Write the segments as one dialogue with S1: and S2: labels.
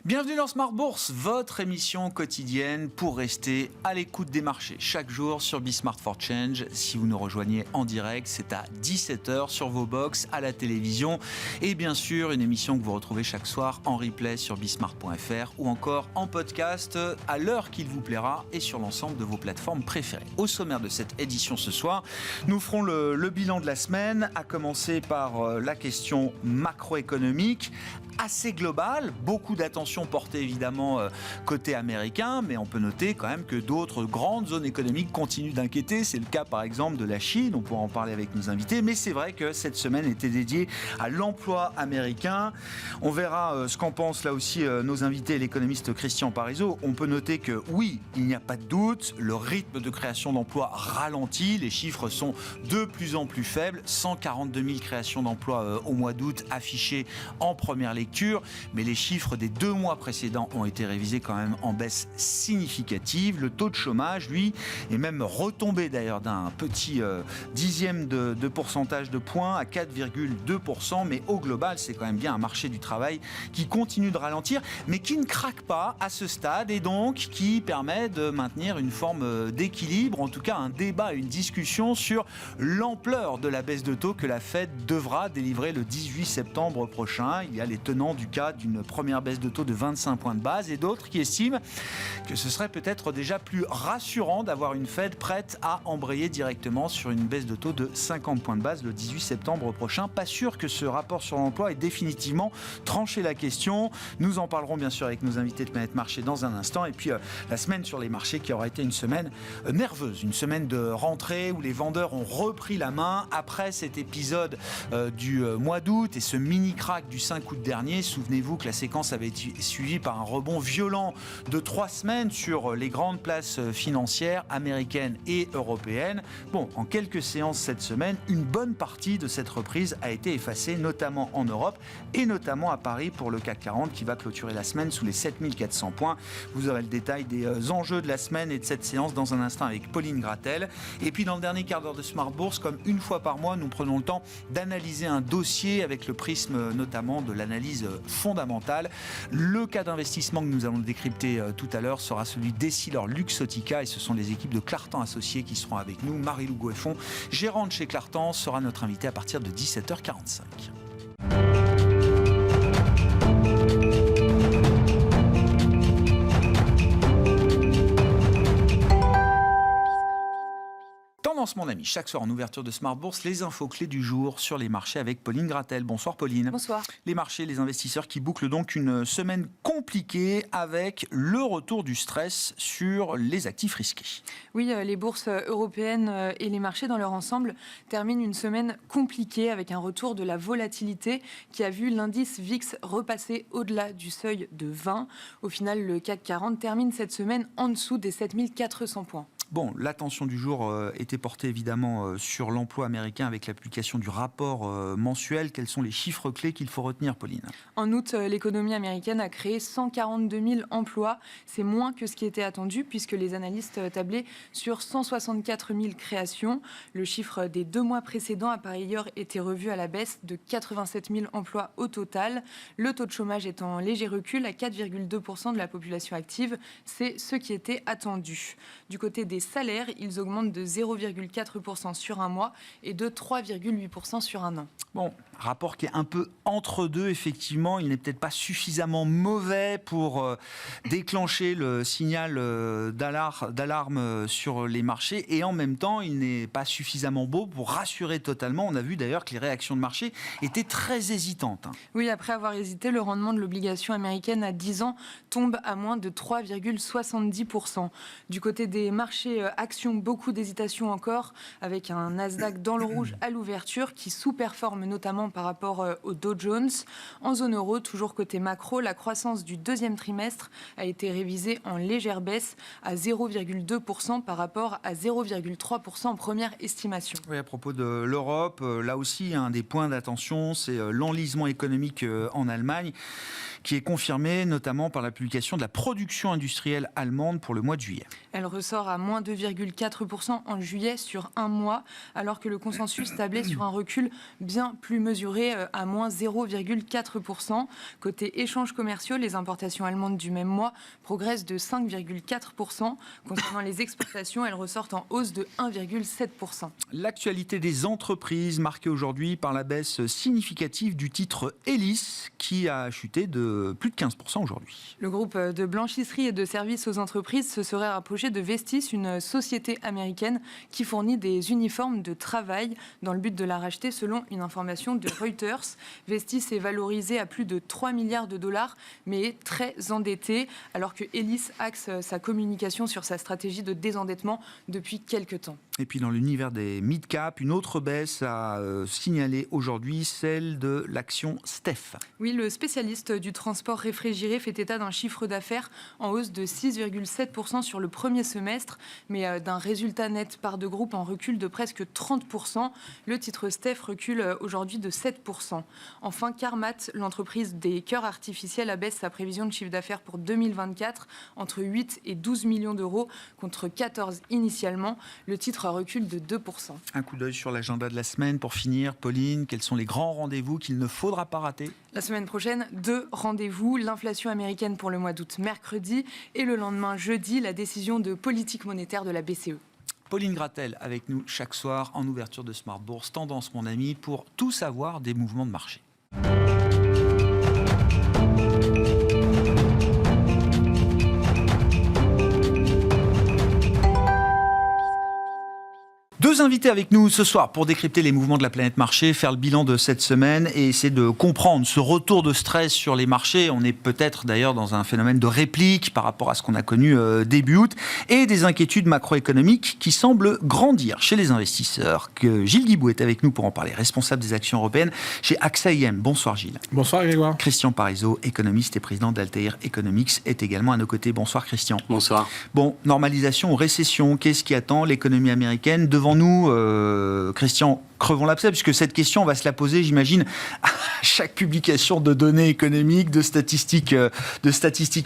S1: Bienvenue dans Smart Bourse, votre émission quotidienne pour rester à l'écoute des marchés. Chaque jour sur Bismart for Change. Si vous nous rejoignez en direct, c'est à 17h sur vos box, à la télévision. Et bien sûr, une émission que vous retrouvez chaque soir en replay sur bismart.fr ou encore en podcast à l'heure qu'il vous plaira et sur l'ensemble de vos plateformes préférées. Au sommaire de cette édition ce soir, nous ferons le bilan de la semaine, à commencer par la question macroéconomique. Assez global, beaucoup d'attention portée évidemment côté américain, mais on peut noter quand même que d'autres grandes zones économiques continuent d'inquiéter. C'est le cas par exemple de la Chine, on pourra en parler avec nos invités, mais c'est vrai que cette semaine était dédiée à l'emploi américain. On verra ce qu'en pensent là aussi nos invités, l'économiste Christian Parizeau. On peut noter que oui, il n'y a pas de doute, le rythme de création d'emplois ralentit, les chiffres sont de plus en plus faibles, 142 000 créations d'emplois au mois d'août affichées en première lecture. Mais les chiffres des 2 mois précédents ont été révisés quand même en baisse significative. Le taux de chômage, lui, est même retombé d'ailleurs d'un petit dixième de pourcentage de points à 4,2%. Mais au global, c'est quand même bien un marché du travail qui continue de ralentir, mais qui ne craque pas à ce stade et donc qui permet de maintenir une forme d'équilibre, en tout cas un débat, une discussion sur l'ampleur de la baisse de taux que la Fed devra délivrer le 18 septembre prochain. Il y a les tenants du cas d'une première baisse de taux de 25 points de base et d'autres qui estiment que ce serait peut-être déjà plus rassurant d'avoir une Fed prête à embrayer directement sur une baisse de taux de 50 points de base le 18 septembre prochain. Pas sûr que ce rapport sur l'emploi ait définitivement tranché la question. Nous en parlerons bien sûr avec nos invités de Planète Marché dans un instant. Et puis la semaine sur les marchés qui aura été une semaine nerveuse, une semaine de rentrée où les vendeurs ont repris la main après cet épisode du mois d'août et ce mini-crack du 5 août dernier. Souvenez-vous que la séquence avait été suivie par un rebond violent de 3 semaines sur les grandes places financières américaines et européennes. Bon, en quelques séances cette semaine, une bonne partie de cette reprise a été effacée, notamment en Europe et notamment à Paris pour le CAC 40 qui va clôturer la semaine sous les 7400 points. Vous aurez le détail des enjeux de la semaine et de cette séance dans un instant avec Pauline Gratel. Et puis dans le dernier quart d'heure de Smart Bourse, comme une fois par mois, nous prenons le temps d'analyser un dossier avec le prisme notamment de l'analyse fondamentale. Le cas d'investissement que nous allons décrypter tout à l'heure sera celui d'Essilor Luxottica et ce sont les équipes de Clartan Associés qui seront avec nous. Marie-Lou Goeffon, gérante chez Clartan, sera notre invitée à partir de 17h45. Tendance, mon ami, chaque soir en ouverture de Smart Bourse, les infos clés du jour sur les marchés avec Pauline Gratel. Bonsoir Pauline.
S2: Bonsoir.
S1: Les marchés, les investisseurs qui bouclent donc une semaine compliquée avec le retour du stress sur les actifs risqués.
S2: Oui, les bourses européennes et les marchés dans leur ensemble terminent une semaine compliquée avec un retour de la volatilité qui a vu l'indice VIX repasser au-delà du seuil de 20. Au final, le CAC 40 termine cette semaine en dessous des 7400 points.
S1: Bon, l'attention du jour était portée évidemment sur l'emploi américain avec l'application du rapport mensuel. Quels sont les chiffres clés qu'il faut retenir, Pauline ?
S2: En août, l'économie américaine a créé 142 000 emplois. C'est moins que ce qui était attendu puisque les analystes tablaient sur 164 000 créations. Le chiffre des 2 mois précédents a par ailleurs été revu à la baisse de 87 000 emplois au total. Le taux de chômage est en léger recul à 4,2% de la population active. C'est ce qui était attendu. Du côté des salaires, ils augmentent de 0,4% sur un mois et de 3,8% sur un an.
S1: Bon, rapport qui est un peu entre deux, effectivement. Il n'est peut-être pas suffisamment mauvais pour déclencher le signal d'alarme sur les marchés. Et en même temps, il n'est pas suffisamment beau pour rassurer totalement. On a vu d'ailleurs que les réactions de marché étaient très hésitantes.
S2: Oui, après avoir hésité, le rendement de l'obligation américaine à 10 ans tombe à moins de 3,70%. Du côté des marchés actions, beaucoup d'hésitations encore, avec un Nasdaq dans le rouge à l'ouverture qui sous-performe notamment par rapport au Dow Jones. En zone euro, toujours côté macro, la croissance du deuxième trimestre a été révisée en légère baisse à 0,2% par rapport à 0,3% en première estimation.
S1: Oui, à propos de l'Europe, là aussi, un des points d'attention, c'est l'enlisement économique en Allemagne qui est confirmée notamment par la publication de la production industrielle allemande pour le mois de juillet.
S2: Elle ressort à moins 2,4% en juillet sur un mois, alors que le consensus tablait sur un recul bien plus mesuré à moins 0,4%. Côté échanges commerciaux, les importations allemandes du même mois progressent de 5,4%. Concernant les exportations, elles ressortent en hausse de 1,7%.
S1: L'actualité des entreprises marquée aujourd'hui par la baisse significative du titre Elis qui a chuté de plus de 15% aujourd'hui.
S2: Le groupe de blanchisserie et de services aux entreprises se serait rapproché de Vestis, une société américaine qui fournit des uniformes de travail dans le but de la racheter selon une information de Reuters. Vestis est valorisé à plus de 3 milliards de dollars mais est très endetté alors que Elis axe sa communication sur sa stratégie de désendettement depuis quelques temps.
S1: Et puis dans l'univers des mid-cap, une autre baisse a signalé aujourd'hui, celle de l'action Steph.
S2: Oui, le spécialiste du transport réfrigéré fait état d'un chiffre d'affaires en hausse de 6,7% sur le premier semestre, mais d'un résultat net part de groupe en recul de presque 30%. Le titre Steph recule aujourd'hui de 7%. Enfin, Carmat, l'entreprise des cœurs artificiels, abaisse sa prévision de chiffre d'affaires pour 2024 entre 8 et 12 millions d'euros contre 14 initialement. Le titre recule de 2%.
S1: Un coup d'œil sur l'agenda de la semaine pour finir. Pauline, quels sont les grands rendez-vous qu'il ne faudra pas rater ?
S2: La semaine prochaine, 2 rendez-vous. L'inflation américaine pour le mois d'août mercredi et le lendemain jeudi, la décision de politique monétaire de la BCE.
S1: Pauline Gratel avec nous chaque soir en ouverture de Smart Bourse. Tendance, mon ami, pour tout savoir des mouvements de marché. Deux invités avec nous ce soir pour décrypter les mouvements de la planète marché, faire le bilan de cette semaine et essayer de comprendre ce retour de stress sur les marchés. On est peut-être d'ailleurs dans un phénomène de réplique par rapport à ce qu'on a connu début août et des inquiétudes macroéconomiques qui semblent grandir chez les investisseurs. Gilles Guibou est avec nous pour en parler, responsable des actions européennes chez AXA IM. Bonsoir Gilles.
S3: Bonsoir Grégoire.
S1: Christian Parizeau, économiste et président d'Altair Economics, est également à nos côtés. Bonsoir Christian.
S4: Bonsoir.
S1: Bon, normalisation ou récession, qu'est-ce qui attend l'économie américaine devant nous, Christian, crevons l'abcès, puisque cette question, on va se la poser, j'imagine, à chaque publication de données économiques, de statistiques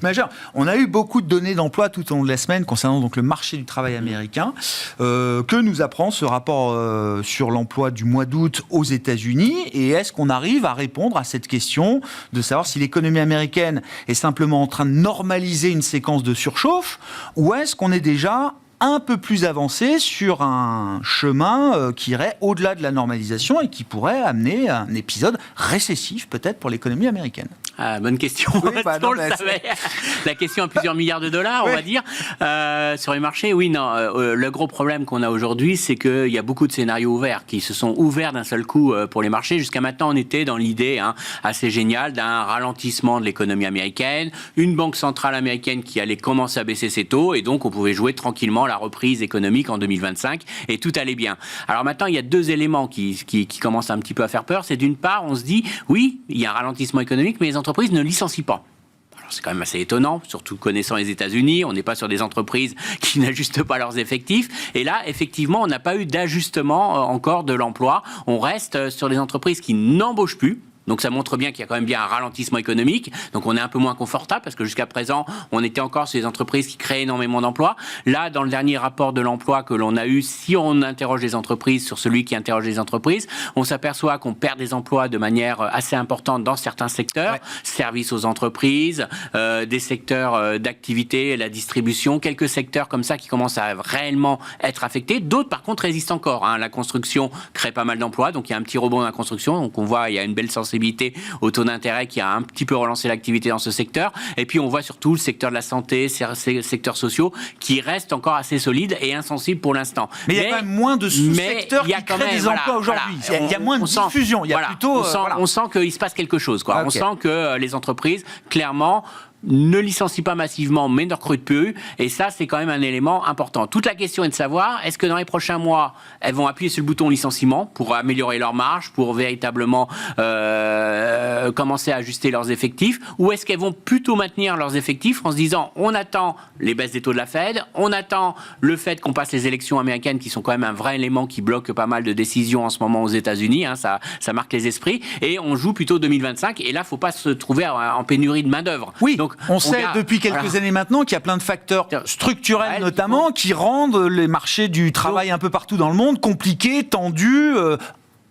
S1: majeures. On a eu beaucoup de données d'emploi tout au long de la semaine concernant donc le marché du travail américain. Que nous apprend ce rapport sur l'emploi du mois d'août aux États-Unis? Et est-ce qu'on arrive à répondre à cette question de savoir si l'économie américaine est simplement en train de normaliser une séquence de surchauffe, ou est-ce qu'on est déjà un peu plus avancé sur un chemin qui irait au-delà de la normalisation et qui pourrait amener un épisode récessif peut-être pour l'économie américaine?
S4: Bonne question.
S1: Oui,
S4: On le savait. La question à plusieurs milliards de dollars, on va dire, sur les marchés. Oui, non. Le gros problème qu'on a aujourd'hui, c'est qu'il y a beaucoup de scénarios ouverts qui se sont ouverts d'un seul coup pour les marchés. Jusqu'à maintenant, on était dans l'idée assez géniale d'un ralentissement de l'économie américaine, une banque centrale américaine qui allait commencer à baisser ses taux, et donc on pouvait jouer tranquillement la reprise économique en 2025, et tout allait bien. Alors maintenant, il y a deux éléments qui commencent un petit peu à faire peur. C'est d'une part, on se dit, oui, il y a un ralentissement économique, mais les entreprises ne licencient pas. Alors c'est quand même assez étonnant, surtout connaissant les États-Unis. On n'est pas sur des entreprises qui n'ajustent pas leurs effectifs. Et là, effectivement, on n'a pas eu d'ajustement encore de l'emploi. On reste sur des entreprises qui n'embauchent plus. Donc ça montre bien qu'il y a quand même bien un ralentissement économique. Donc on est un peu moins confortable parce que jusqu'à présent, on était encore sur des entreprises qui créent énormément d'emplois. Là, dans le dernier rapport de l'emploi que l'on a eu, si on interroge les entreprises sur celui qui interroge les entreprises, on s'aperçoit qu'on perd des emplois de manière assez importante dans certains secteurs, services aux entreprises, des secteurs d'activité, la distribution, quelques secteurs comme ça qui commencent à réellement être affectés. D'autres, par contre, résistent encore. La construction crée pas mal d'emplois, donc il y a un petit rebond dans la construction. Donc on voit, il y a une belle sensibilité au taux d'intérêt qui a un petit peu relancé l'activité dans ce secteur. Et puis on voit surtout le secteur de la santé, ces secteurs sociaux qui restent encore assez solides et insensibles pour l'instant.
S1: Mais il y a quand même moins de sous-secteurs qui créent des emplois aujourd'hui. Il y a moins de diffusion. Il y a plutôt,
S4: on sent qu'il se passe quelque chose.
S1: Okay.
S4: On sent que les entreprises, clairement, ne licencient pas massivement, mais ne recrutent plus. Et ça, c'est quand même un élément important. Toute la question est de savoir, est-ce que dans les prochains mois, elles vont appuyer sur le bouton licenciement pour améliorer leur marge, pour véritablement commencer à ajuster leurs effectifs, ou est-ce qu'elles vont plutôt maintenir leurs effectifs en se disant, on attend les baisses des taux de la Fed, on attend le fait qu'on passe les élections américaines, qui sont quand même un vrai élément qui bloque pas mal de décisions en ce moment aux États-Unis, hein, ça marque les esprits, et on joue plutôt 2025, et là, il ne faut pas se trouver en pénurie de main-d'œuvre.
S1: Oui.
S4: Donc,
S1: on sait depuis quelques années maintenant qu'il y a plein de facteurs structurels notamment qui rendent les marchés du travail un peu partout dans le monde compliqués, tendus,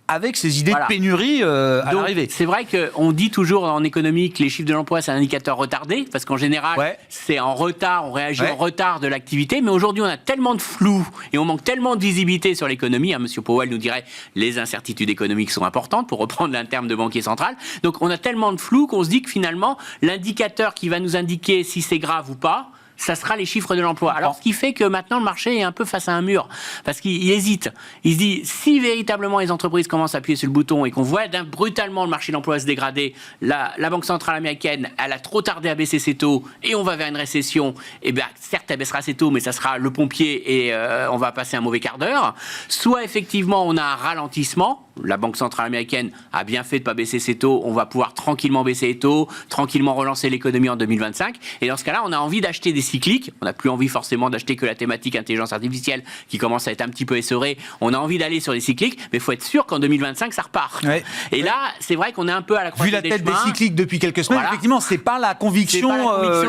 S1: avec ces idées de pénurie à l'arrivée.
S4: C'est vrai qu'on dit toujours en économie que les chiffres de l'emploi, c'est un indicateur retardé, parce qu'en général, c'est en retard, on réagit en retard de l'activité, mais aujourd'hui, on a tellement de flou et on manque tellement de visibilité sur l'économie. Hein, Monsieur Powell nous dirait les incertitudes économiques sont importantes, pour reprendre un terme de banquier central. Donc, on a tellement de flou qu'on se dit que finalement, l'indicateur qui va nous indiquer si c'est grave ou pas, ça sera les chiffres de l'emploi. Alors, ce qui fait que maintenant, le marché est un peu face à un mur, parce qu'il hésite. Il se dit, si véritablement les entreprises commencent à appuyer sur le bouton et qu'on voit brutalement le marché de l'emploi se dégrader, la Banque centrale américaine, elle a trop tardé à baisser ses taux, et on va vers une récession, et bien, certes, elle baissera ses taux, mais ça sera le pompier, et on va passer un mauvais quart d'heure. Soit, effectivement, on a un ralentissement. La Banque centrale américaine a bien fait de ne pas baisser ses taux. On va pouvoir tranquillement baisser les taux, tranquillement relancer l'économie en 2025. Et dans ce cas-là, on a envie d'acheter des cycliques. On n'a plus envie forcément d'acheter que la thématique intelligence artificielle qui commence à être un petit peu essorée. On a envie d'aller sur les cycliques, mais il faut être sûr qu'en 2025, ça repart. Et là, c'est vrai qu'on est un peu à la croisée des chemins. Vu la tête des cycliques
S1: depuis quelques semaines, effectivement, c'est pas la conviction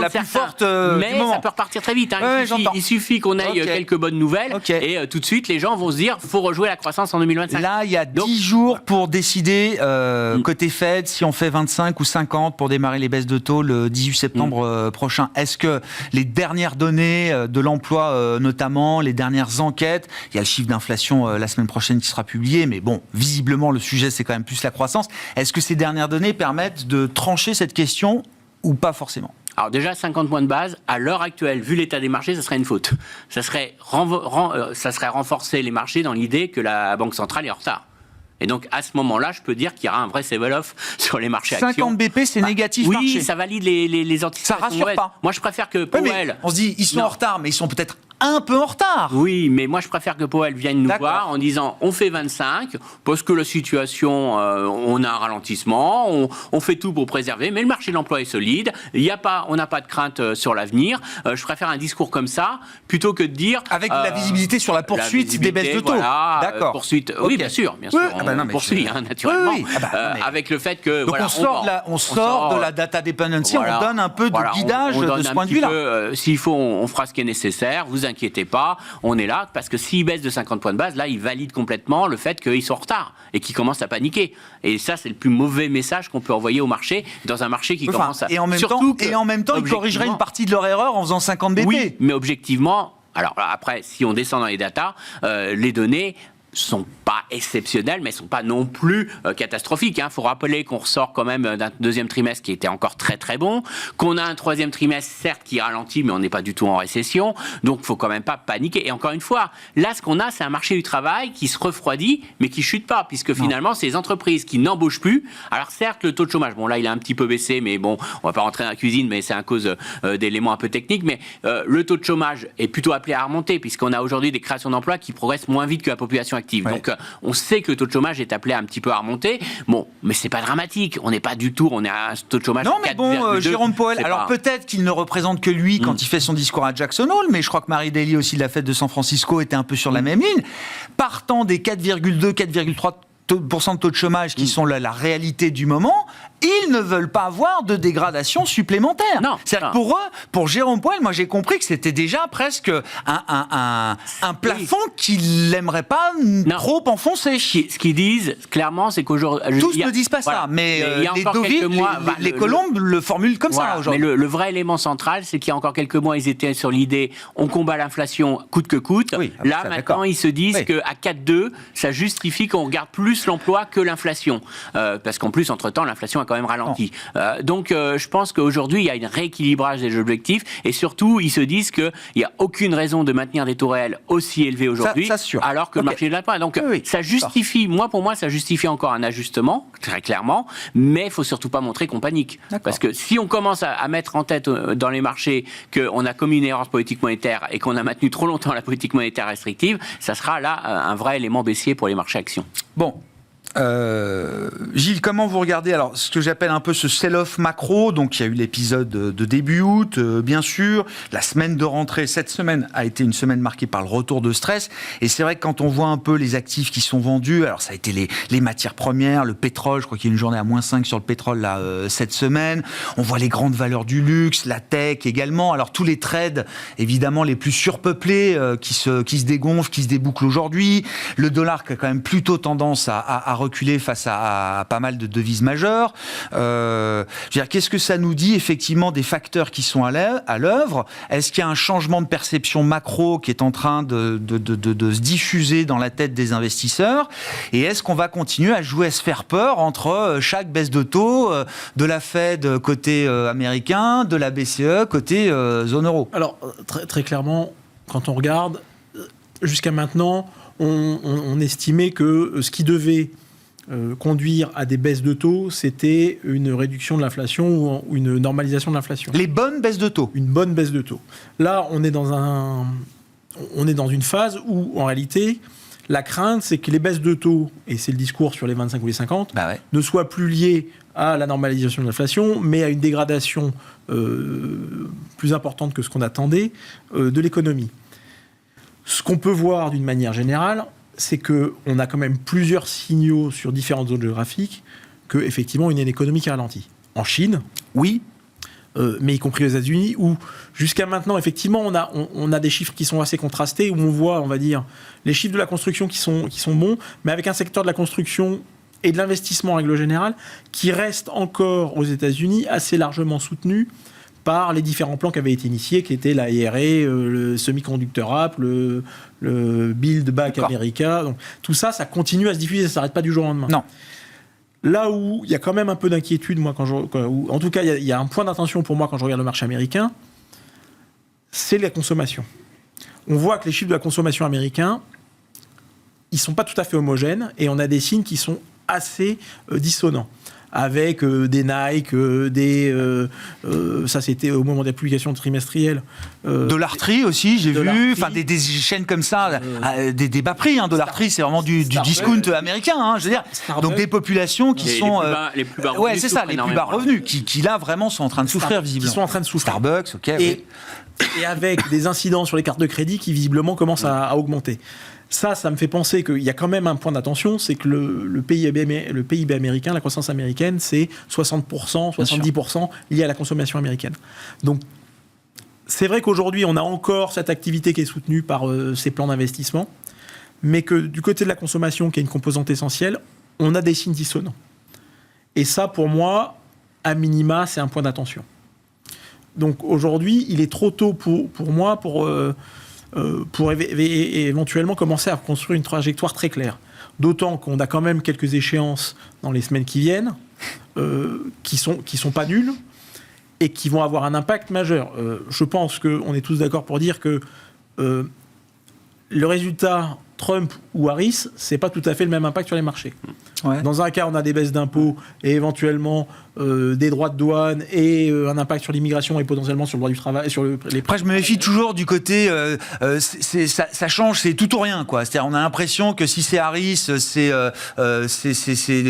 S1: la plus forte
S4: mais ça peut repartir très vite. Hein. Il suffit qu'on ait quelques bonnes nouvelles et tout de suite, les gens vont se dire faut rejouer la croissance en 2025.
S1: Là, il y a 10 jours pour décider côté Fed si on fait 25 ou 50 pour démarrer les baisses de taux le 18 septembre prochain. Est-ce que les dernières données de l'emploi notamment, les dernières enquêtes, il y a le chiffre d'inflation la semaine prochaine qui sera publié, mais bon, visiblement le sujet c'est quand même plus la croissance. Est-ce que ces dernières données permettent de trancher cette question ou pas forcément ?
S4: Alors déjà, 50 points de base, à l'heure actuelle, vu l'état des marchés, ça serait une faute. Ça serait renforcer les marchés dans l'idée que la Banque centrale est en retard. Et donc, à ce moment-là, je peux dire qu'il y aura un vrai sell-off sur les marchés actions.
S1: 50 BP, c'est négatif marché.
S4: Oui, ça valide les anticipations.
S1: Ça rassure pas.
S4: Moi, je préfère que Powell...
S1: on se dit, ils sont en retard, mais ils sont peut-être un peu en retard.
S4: Oui, mais moi je préfère que Powell vienne nous voir en disant on fait 25 parce que la situation, on a un ralentissement, on fait tout pour préserver, mais le marché de l'emploi est solide, on n'a pas de crainte sur l'avenir. Je préfère un discours comme ça plutôt que de dire
S1: avec la visibilité sur la poursuite des baisses de taux.
S4: Voilà,
S1: d'accord.
S4: Poursuite. Oui, bien sûr, on poursuit naturellement. Avec le fait que
S1: donc on sort de la data dependency, on donne un peu de guidage de ce point de vue-là.
S4: S'il faut, on fera ce qui est nécessaire. Vous inquiétez pas, on est là, parce que s'il baisse de 50 points de base, là, il valide complètement le fait qu'ils sont en retard et qu'ils commencent à paniquer. Et ça, c'est le plus mauvais message qu'on peut envoyer au marché, dans un marché qui commence à...
S1: Et en même temps, ils corrigeraient une partie de leur erreur en faisant 50 BP.
S4: Oui, mais objectivement, alors après, si on descend dans les datas, les données sont pas exceptionnelles, mais sont pas non plus catastrophiques. Il faut rappeler qu'on ressort quand même d'un deuxième trimestre qui était encore très très bon, qu'on a un troisième trimestre certes qui ralentit, mais on n'est pas du tout en récession, donc il faut quand même pas paniquer. Et encore une fois, là ce qu'on a, c'est un marché du travail qui se refroidit, mais qui chute pas, puisque finalement c'est les entreprises qui n'embauchent plus. Alors certes, le taux de chômage, bon là il a un petit peu baissé, mais bon, on va pas rentrer dans la cuisine, mais c'est à cause d'éléments un peu techniques, mais le taux de chômage est plutôt appelé à remonter, puisqu'on a aujourd'hui des créations d'emplois qui progressent moins vite que la population active. Donc on sait que le taux de chômage est appelé un petit peu à remonter. Bon, mais c'est pas dramatique. On n'est pas du tout, on est à un taux de chômage de 4,2.
S1: Non, mais bon, Jérôme Powell, alors peut-être qu'il ne représente que lui quand il fait son discours à Jackson Hole, mais je crois que Marie Daly aussi de la fête de San Francisco était un peu sur la même ligne. Partant des 4,2, 4,3% de taux de chômage qui sont la réalité du moment, ils ne veulent pas avoir de dégradation supplémentaire. C'est-à-dire pour eux, pour Jérôme Powell, moi j'ai compris que c'était déjà presque un plafond qu'il n'aimerait pas trop enfoncer.
S4: Ce qu'ils disent clairement, c'est qu'aujourd'hui...
S1: Tous ne disent pas ça, mais les Deauville, les Colombes le formulent comme ça aujourd'hui.
S4: Mais le vrai élément central, c'est qu'il y a encore quelques mois, ils étaient sur l'idée on combat l'inflation coûte que coûte. Là, maintenant, ils se disent qu'à 4,2, ça justifie qu'on regarde plus l'emploi que l'inflation. Parce qu'en plus, entre-temps, l'inflation a quand même ralenti. Donc, je pense qu'aujourd'hui, il y a un rééquilibrage des objectifs et surtout, ils se disent qu'il n'y a aucune raison de maintenir des taux réels aussi élevés aujourd'hui, alors que le marché ne l'a pas. Donc, ça justifie, pour moi, ça justifie encore un ajustement, très clairement, mais il ne faut surtout pas montrer qu'on panique. Parce que si on commence à mettre en tête dans les marchés qu'on a commis une erreur de politique monétaire et qu'on a maintenu trop longtemps la politique monétaire restrictive, ça sera là un vrai élément baissier pour les marchés actions.
S1: Bon. Gilles, comment vous regardez alors ce que j'appelle un peu ce sell-off macro? Donc il y a eu l'épisode de début août, bien sûr, la semaine de rentrée, cette semaine a été une semaine marquée par le retour de stress, et c'est vrai que quand on voit un peu les actifs qui sont vendus, alors ça a été les matières premières, le pétrole, je crois qu'il y a une journée à -5 sur le pétrole là, cette semaine, on voit les grandes valeurs du luxe, la tech également, alors tous les trades évidemment les plus surpeuplés qui se dégonflent, qui se débouclent aujourd'hui, le dollar qui a quand même plutôt tendance à reculer face à pas mal de devises majeures. Je veux dire, qu'est-ce que ça nous dit effectivement des facteurs qui sont à l'œuvre? Est-ce qu'il y a un changement de perception macro qui est en train de se diffuser dans la tête des investisseurs? Et est-ce qu'on va continuer à jouer, à se faire peur entre chaque baisse de taux de la Fed côté américain, de la BCE côté zone euro?
S3: Alors, très clairement, quand on regarde, jusqu'à maintenant, on estimait que ce qui devait conduire à des baisses de taux, c'était une réduction de l'inflation ou une normalisation de l'inflation.
S1: Les bonnes baisses de taux.
S3: Une bonne baisse de taux. Là, on est dans une phase où, en réalité, la crainte, c'est que les baisses de taux, et c'est le discours sur les 25 ou les 50, ne soient plus liées à la normalisation de l'inflation, mais à une dégradation plus importante que ce qu'on attendait de l'économie. Ce qu'on peut voir d'une manière générale, c'est qu'on a quand même plusieurs signaux sur différentes zones géographiques qu'effectivement, il y a une économie qui ralentit. En Chine,
S1: oui,
S3: mais y compris aux États-Unis, où jusqu'à maintenant, effectivement, on a des chiffres qui sont assez contrastés, où on voit, on va dire, les chiffres de la construction qui sont bons, mais avec un secteur de la construction et de l'investissement en règle générale qui reste encore aux États-Unis assez largement soutenu par les différents plans qui avaient été initiés, qui étaient la IRA, le Semiconductor Act, le Build Back America. Donc, tout ça, ça continue à se diffuser, ça ne s'arrête pas du jour au lendemain.
S1: Non.
S3: Là où il y a quand même un peu d'inquiétude, moi, en tout cas, il y a un point d'attention pour moi quand je regarde le marché américain, c'est la consommation. On voit que les chiffres de la consommation américains, ils ne sont pas tout à fait homogènes, et on a des signes qui sont assez dissonants. Avec des Nike, ça c'était au moment de la publication trimestrielle.
S1: Dollartree aussi, j'ai vu, enfin des chaînes comme ça, des bas prix. Dollartree, c'est vraiment du discount américain, je veux dire. Donc des populations qui sont
S4: les plus bas revenus.
S1: Ouais, c'est ça, les plus bas revenus, qui là vraiment sont en train de souffrir visiblement.
S3: Qui sont en train de souffrir.
S1: Starbucks, ok.
S3: Et avec des incidents sur les cartes de crédit qui visiblement commencent à augmenter. Ça me fait penser qu'il y a quand même un point d'attention, c'est que le PIB américain, la croissance américaine, c'est 60%, 70% lié à la consommation américaine. Donc, c'est vrai qu'aujourd'hui, on a encore cette activité qui est soutenue par ces plans d'investissement, mais que du côté de la consommation, qui est une composante essentielle, on a des signes dissonants. Et ça, pour moi, à minima, c'est un point d'attention. Donc, aujourd'hui, il est trop tôt pour moi pour éventuellement commencer à construire une trajectoire très claire. D'autant qu'on a quand même quelques échéances dans les semaines qui viennent, qui sont pas nulles et qui vont avoir un impact majeur. Je pense qu'on est tous d'accord pour dire que le résultat Trump ou Harris, c'est pas tout à fait le même impact sur les marchés. Ouais. Dans un cas, on a des baisses d'impôts et éventuellement des droits de douane et un impact sur l'immigration et potentiellement sur le droit du travail. Sur les
S1: Après, je me méfie toujours du côté ça change, c'est tout ou rien, quoi. C'est-à-dire, on a l'impression que si c'est Harris,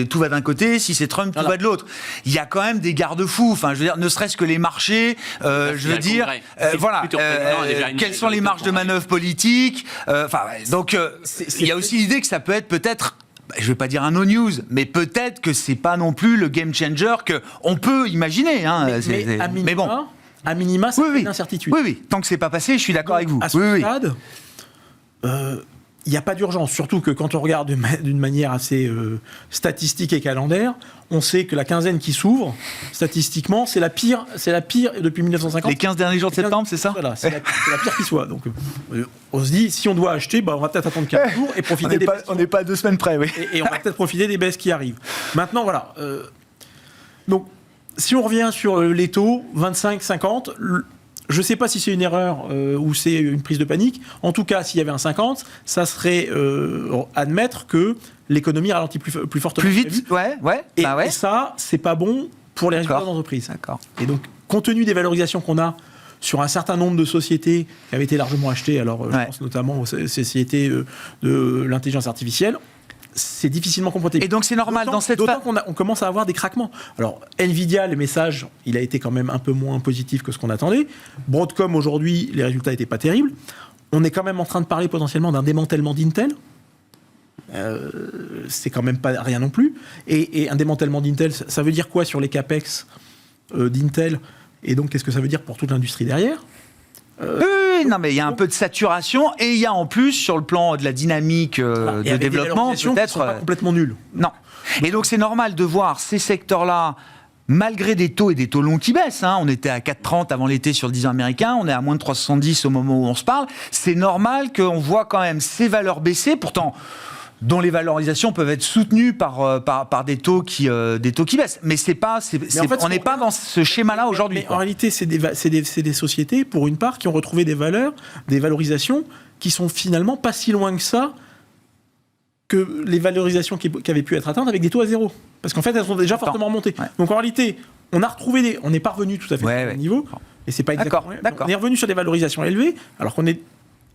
S1: tout va d'un côté, si c'est Trump, tout va de l'autre. Il y a quand même des garde-fous. Enfin, je veux dire, ne serait-ce que les marchés. Je veux dire, voilà. Quelles sont les marges de manœuvre politiques? Donc, il y a aussi l'idée que ça peut être peut-être. Je ne vais pas dire un no news, mais peut-être que c'est pas non plus le game changer qu'on peut imaginer. Mais bon,
S3: à minima, c'est une incertitude.
S1: Oui. Tant que c'est pas passé, je suis d'accord avec vous.
S3: À ce stade, il n'y a pas d'urgence. Surtout que quand on regarde d'une manière assez statistique et calendaire, on sait que la quinzaine qui s'ouvre, statistiquement, c'est la pire depuis 1950.
S1: Les 15 derniers jours de septembre, c'est ça?
S3: Voilà, c'est la pire qui soit. Donc, on se dit, si on doit acheter, on va peut-être attendre 15 jours et profiter des baisses.
S1: On n'est pas à 2 semaines près, oui.
S3: Et on va peut-être profiter des baisses qui arrivent. Maintenant, voilà. Donc, si on revient sur les taux, 25, 50, je ne sais pas si c'est une erreur ou c'est une prise de panique. En tout cas, s'il y avait un 50, ça serait admettre que l'économie ralentit plus fortement.
S1: Plus vite, ouais.
S3: Et ça, c'est pas bon pour les résultats d'entreprise.
S1: D'accord.
S3: Et donc, compte tenu des valorisations qu'on a sur un certain nombre de sociétés qui avaient été largement achetées, alors je pense notamment aux sociétés de l'intelligence artificielle, c'est difficilement compréhensible.
S1: Et donc c'est normal dans cette
S3: phase. D'autant qu'on commence à avoir des craquements. Alors, Nvidia, le message, il a été quand même un peu moins positif que ce qu'on attendait. Broadcom, aujourd'hui, les résultats n'étaient pas terribles. On est quand même en train de parler potentiellement d'un démantèlement d'Intel. C'est quand même pas rien non plus. Et un démantèlement d'Intel, ça veut dire quoi sur les capex d'Intel? Et donc, qu'est-ce que ça veut dire pour toute l'industrie derrière?
S1: Non, mais il y a un peu de saturation et il y a en plus, sur le plan de la dynamique de développement, peut-être
S3: pas complètement nul.
S1: Non. Et donc, c'est normal de voir ces secteurs-là, malgré des taux et des taux longs qui baissent. On était à 4,30 avant l'été sur le 10 ans américain, on est à moins de 3,70 au moment où on se parle. C'est normal qu'on voit quand même ces valeurs baisser, pourtant dont les valorisations peuvent être soutenues par des taux qui baissent. Mais on n'est pas dans ce schéma-là aujourd'hui.
S3: Mais en réalité, c'est des sociétés, pour une part, qui ont retrouvé des valorisations qui sont finalement pas si loin que ça que les valorisations qui avaient pu être atteintes avec des taux à zéro. Parce qu'en fait, elles sont déjà fortement remontées. Ouais. Donc en réalité, on n'est pas revenu tout à fait au même niveau. Et c'est pas exactement. D'accord. On est revenu sur des valorisations élevées, alors qu'on est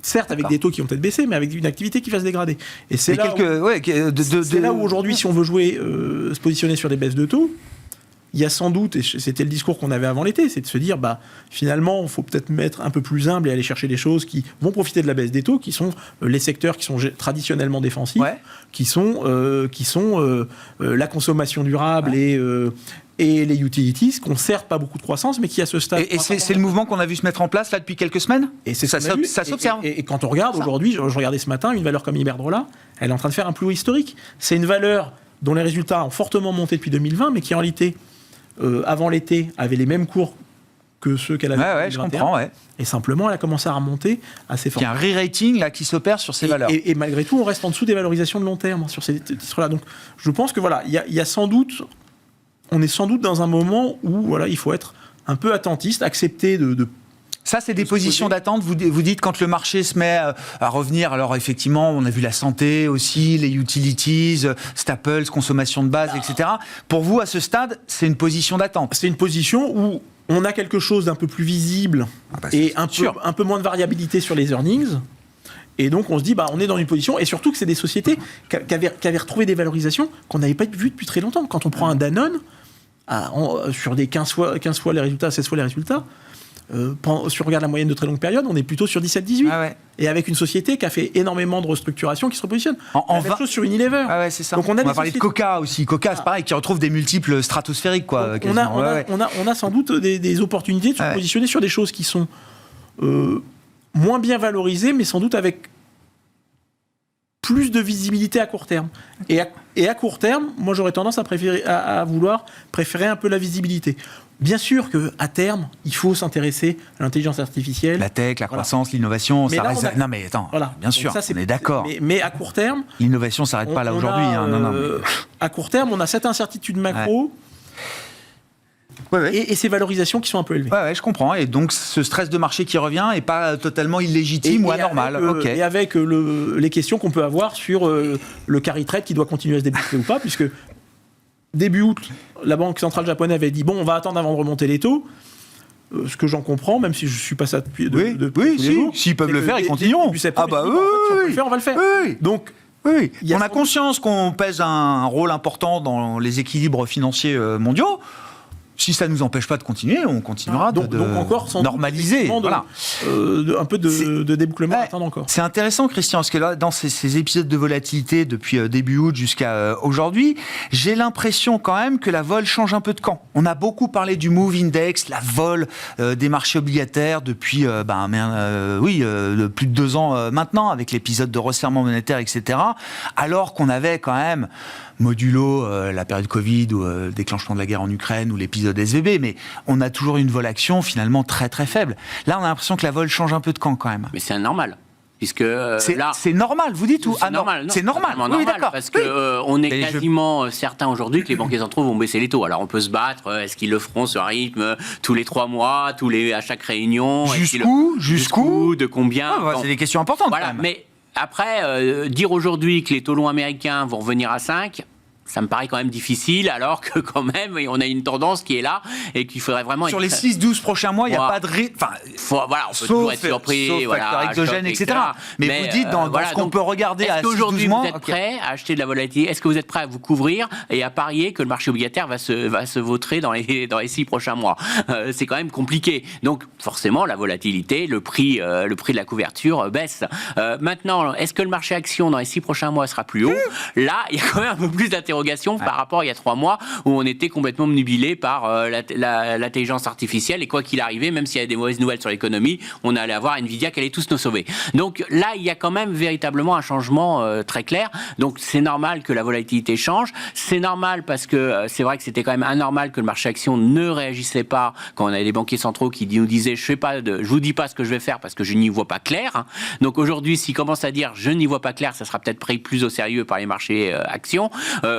S3: certes avec des taux qui ont peut-être baissé, mais avec une activité qui va se dégrader. Et c'est là où aujourd'hui, si on veut jouer, se positionner sur des baisses de taux, il y a sans doute, et c'était le discours qu'on avait avant l'été, c'est de se dire, finalement, il faut peut-être mettre un peu plus humble et aller chercher des choses qui vont profiter de la baisse des taux, qui sont les secteurs qui sont traditionnellement défensifs, qui sont la consommation durable et les utilities, qui n'ont certes pas beaucoup de croissance, mais qui à ce stade...
S1: Et c'est le mouvement qu'on a vu se mettre en place là depuis quelques semaines.
S3: Et ça s'observe. Et quand on regarde, aujourd'hui, je regardais ce matin, une valeur comme Iberdrola, elle est en train de faire un plus haut historique. C'est une valeur dont les résultats ont fortement monté depuis 2020, mais qui en réalité, avant l'été, avait les mêmes cours que ceux qu'elle avait en 2021. Je comprends, Et simplement, elle a commencé à remonter assez fort.
S1: Il y a un re-rating là, qui s'opère sur ces valeurs.
S3: Et malgré tout, on reste en dessous des valorisations de long terme sur ces titres-là. Donc, je pense que voilà, il y a sans doute... On est sans doute dans un moment où il faut être un peu attentiste, accepter de
S1: ça, c'est des positions d'attente. Vous dites quand le marché se met à revenir. Alors effectivement, on a vu la santé aussi, les utilities, staples, consommation de base, etc. Pour vous, à ce stade, c'est une position d'attente.
S3: C'est une position où on a quelque chose d'un peu plus visible et un peu moins de variabilité sur les earnings. Et donc, on se dit, on est dans une position, et surtout que c'est des sociétés qui avaient retrouvé des valorisations qu'on n'avait pas vues depuis très longtemps. Quand on prend un Danone, sur des 15 fois les résultats, 16 fois les résultats, si on regarde la moyenne de très longue période, on est plutôt sur 17-18. Et avec une société qui a fait énormément de restructuration, qui se repositionne. La même chose sur Unilever.
S1: C'est ça.
S3: Donc
S1: on va parler de Coca aussi. Coca, c'est pareil, qui retrouve des multiples stratosphériques.
S3: On a sans doute des opportunités de se positionner sur des choses qui sont... moins bien valorisé, mais sans doute avec plus de visibilité à court terme. Et à court terme, moi j'aurais tendance à vouloir préférer un peu la visibilité. Bien sûr qu'à terme, il faut s'intéresser à l'intelligence artificielle.
S1: La tech, la croissance, l'innovation, ça reste... Non mais attends, bien sûr, ça, on est d'accord.
S3: Mais à court terme...
S1: L'innovation ne s'arrête pas là aujourd'hui.
S3: À court terme, on a cette incertitude macro... Et ces valorisations qui sont un peu élevées.
S1: Je comprends. Et donc, ce stress de marché qui revient n'est pas totalement illégitime ou anormal.
S3: Et avec les questions qu'on peut avoir sur le carry trade qui doit continuer à se débloquer ou pas, puisque début août, la Banque centrale japonaise avait dit on va attendre avant de remonter les taux. Ce que j'en comprends, même si je ne suis pas ça depuis tous les jours.
S1: S'ils peuvent le faire, ils continueront.
S3: Si on peut le faire, on va le faire. Donc,
S1: on a conscience qu'on pèse un rôle important dans les équilibres financiers mondiaux. Si ça ne nous empêche pas de continuer, on continuera
S3: donc encore sans
S1: normaliser.
S3: Un peu de débouclement à attendre encore.
S1: C'est intéressant, Christian, parce que là, dans ces épisodes de volatilité depuis début août jusqu'à aujourd'hui, j'ai l'impression quand même que la vol change un peu de camp. On a beaucoup parlé du Move Index, la vol des marchés obligataires depuis plus de 2 ans maintenant, avec l'épisode de resserrement monétaire, etc. Alors qu'on avait quand même modulo la période Covid ou le déclenchement de la guerre en Ukraine ou l'épisode SVB, mais on a toujours une vol action finalement très très faible. Là, on a l'impression que la vol change un peu de camp quand même.
S4: Mais c'est normal. puisque là...
S1: C'est normal, vous dites ou
S4: C'est normal, non,
S1: c'est normal. Oui, d'accord.
S4: Parce que on est quasiment certains aujourd'hui que les banquiers centraux vont baisser les taux. Alors on peut se battre, est-ce qu'ils le feront sur un rythme tous les 3 mois, à chaque réunion? Jusqu'où? De combien?
S1: C'est des questions importantes.
S4: Voilà,
S1: quand même.
S4: mais après, dire aujourd'hui que les taux longs américains vont revenir à 5, ça me paraît quand même difficile, alors que quand même, on a une tendance qui est là et qu'il faudrait vraiment...
S1: Sur les 6-12 prochains mois, il n'y a pas de...
S4: Voilà, on peut toujours être surpris.
S1: Sauf facteurs exogènes, etc. Mais vous dites, dans ce qu'on peut regarder à 6-12 mois...
S4: Est-ce qu'aujourd'hui, vous êtes prêt à acheter de la volatilité? Est-ce que vous êtes prêt à vous couvrir et à parier que le marché obligataire va se vautrer dans les 6 prochains mois? C'est quand même compliqué. Donc, forcément, la volatilité, le prix de la couverture baisse. Maintenant, est-ce que le marché action dans les 6 prochains mois sera plus haut? Là, il y a quand même un peu plus d'interrogation par rapport à il y a 3 mois où on était complètement obnubilé par l'intelligence artificielle et quoi qu'il arrivait, même s'il y avait des mauvaises nouvelles sur l'économie, on allait avoir Nvidia qui allait tous nous sauver. Donc là, il y a quand même véritablement un changement très clair. Donc c'est normal que la volatilité change. C'est normal parce que c'est vrai que c'était quand même anormal que le marché action ne réagissait pas quand on avait des banquiers centraux qui nous disaient je vous dis pas ce que je vais faire parce que je n'y vois pas clair. Donc aujourd'hui, s'ils commencent à dire je n'y vois pas clair, ça sera peut-être pris plus au sérieux par les marchés actions.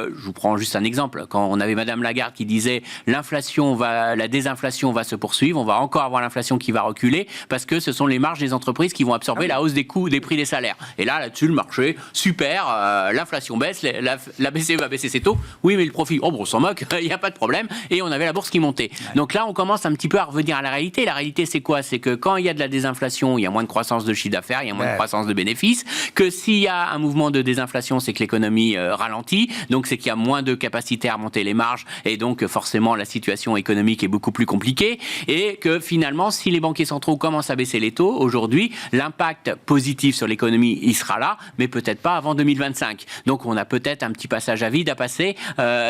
S4: Je vous prends juste un exemple. Quand on avait Madame Lagarde qui disait la désinflation va se poursuivre, on va encore avoir l'inflation qui va reculer parce que ce sont les marges des entreprises qui vont absorber la hausse des coûts, des prix des salaires. Et là-dessus, le marché, super, l'inflation baisse, la BCE va baisser ses taux. Oui, mais le profit, on s'en moque, il n'y a pas de problème. Et on avait la bourse qui montait. Donc là, on commence un petit peu à revenir à la réalité. La réalité, c'est quoi? C'est que quand il y a de la désinflation, il y a moins de croissance de chiffre d'affaires, il y a moins de croissance de bénéfices. Que s'il y a un mouvement de désinflation, c'est que l'économie ralentit. Donc c'est qu'il y a moins de capacité à remonter les marges et donc forcément la situation économique est beaucoup plus compliquée et que finalement si les banquiers centraux commencent à baisser les taux aujourd'hui, l'impact positif sur l'économie il sera là mais peut-être pas avant 2025. Donc on a peut-être un petit passage à vide à passer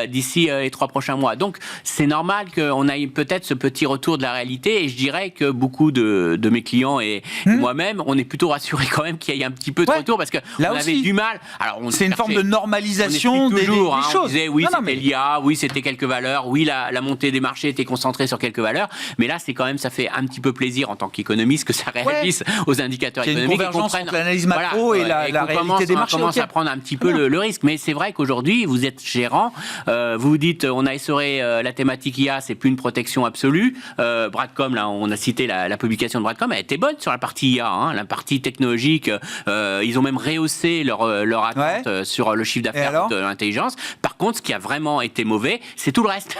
S4: d'ici les 3 prochains mois. Donc c'est normal qu'on ait peut-être ce petit retour de la réalité et je dirais que beaucoup de mes clients et moi-même on est plutôt rassurés quand même qu'il y ait un petit peu de retour parce que
S1: là
S4: on avait du mal. Alors
S1: c'est une forme de normalisation des choses.
S4: Disait, oui, c'était l'IA, oui, c'était quelques valeurs, oui, la montée des marchés était concentrée sur quelques valeurs, mais là, c'est quand même, ça fait un petit peu plaisir en tant qu'économiste que ça réagisse aux indicateurs économiques.
S1: Il y a une convergence entre l'analyse macro et la réalité des marchés.
S4: On commence à prendre un petit peu le risque, mais c'est vrai qu'aujourd'hui, vous êtes gérant, vous vous dites, on a essoré la thématique IA, c'est plus une protection absolue. Bradcom, là, on a cité la publication de Bradcom, elle était bonne sur la partie IA, la partie technologique, ils ont même rehaussé leur attente sur le chiffre d'affaires de l'intelligence. Par contre, ce qui a vraiment été mauvais, c'est tout le reste.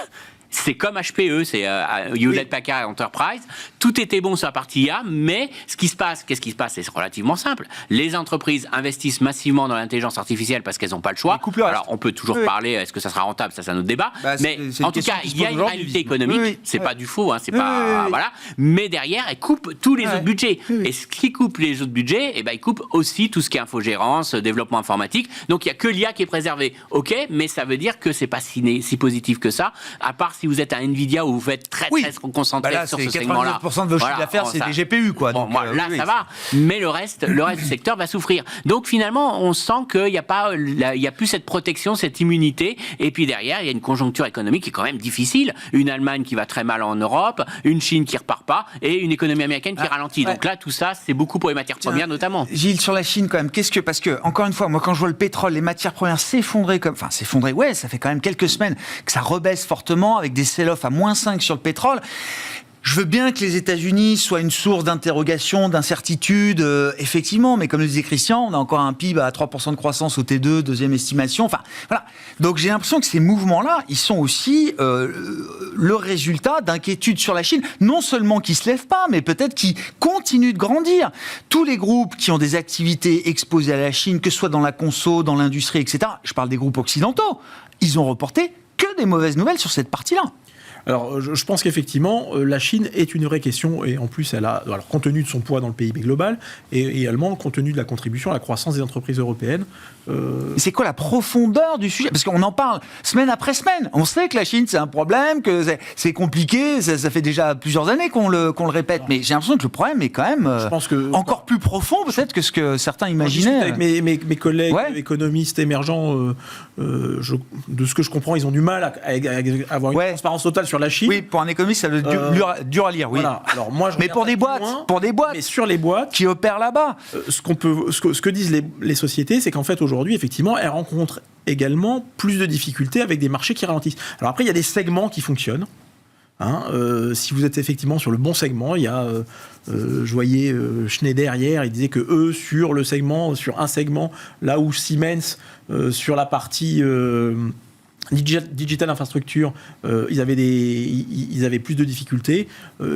S4: C'est comme HPE, c'est Hewlett Packard Enterprise. Tout était bon sur la partie IA, mais qu'est-ce qui se passe? C'est relativement simple. Les entreprises investissent massivement dans l'intelligence artificielle parce qu'elles n'ont pas le choix. Alors, on peut toujours parler, est-ce que ça sera rentable? Ça, c'est un autre débat. Mais en tout cas, il y a une réalité économique. C'est pas du faux, c'est pas... Voilà. Mais derrière, elle coupe tous les autres budgets. Et ce qui coupe les autres budgets, il coupe aussi tout ce qui est infogérance, développement informatique. Donc, il n'y a que l'IA qui est préservée. OK, mais ça veut dire que c'est pas si positif que ça, à part si vous êtes à Nvidia où vous faites très concentré sur ce segment-là.
S1: 99% de vos chiffres d'affaires, c'est des GPU, quoi.
S4: Donc, là, ça va. Mais le reste du secteur va souffrir. Donc, finalement, on sent qu'il n'y a plus cette protection, cette immunité. Et puis derrière, il y a une conjoncture économique qui est quand même difficile. Une Allemagne qui va très mal en Europe, une Chine qui repart pas, et une économie américaine qui ralentit. Donc là, tout ça, c'est beaucoup pour les matières premières, notamment.
S1: Gilles, sur la Chine, quand même, parce que, encore une fois, moi, quand je vois le pétrole, les matières premières s'effondrer ça fait quand même quelques semaines que ça rebaisse fortement avec des sell-off à -5 sur le pétrole. Je veux bien que les États-Unis soient une source d'interrogation, d'incertitude, effectivement, mais comme le disait Christian, on a encore un PIB à 3% de croissance au T2, deuxième estimation. Enfin, voilà. Donc j'ai l'impression que ces mouvements-là, ils sont aussi le résultat d'inquiétudes sur la Chine, non seulement qui se lèvent pas, mais peut-être qui continuent de grandir. Tous les groupes qui ont des activités exposées à la Chine, que ce soit dans la conso, dans l'industrie, etc., je parle des groupes occidentaux, ils ont reporté que des mauvaises nouvelles sur cette partie-là.
S3: Alors, je pense qu'effectivement, la Chine est une vraie question, et en plus, elle a, alors, compte tenu de son poids dans le PIB global, et également compte tenu de la contribution à la croissance des entreprises européennes.
S1: C'est quoi la profondeur du sujet? Parce qu'on en parle semaine après semaine. On sait que la Chine, c'est un problème, que c'est compliqué, ça fait déjà plusieurs années qu'on le répète, mais j'ai l'impression que le problème est quand même
S3: je pense que,
S1: encore plus profond peut-être que ce que certains imaginaient.
S3: Avec mes collègues économistes émergents, de ce que je comprends, ils ont du mal à avoir une transparence totale sur sur la Chine.
S1: Oui, pour un économiste, ça doit être dur à lire, oui.
S3: Voilà. Alors, moi, je
S1: mais pour des boîtes,
S3: mais sur les boîtes
S1: qui opèrent là-bas.
S3: Ce que disent les sociétés, c'est qu'en fait, aujourd'hui, effectivement, elles rencontrent également plus de difficultés avec des marchés qui ralentissent. Alors après, il y a des segments qui fonctionnent. Si vous êtes effectivement sur le bon segment, il y a, je voyais Schneider hier, il disait que eux, sur un segment, là où Siemens, sur la partie digital infrastructure, ils avaient plus de difficultés.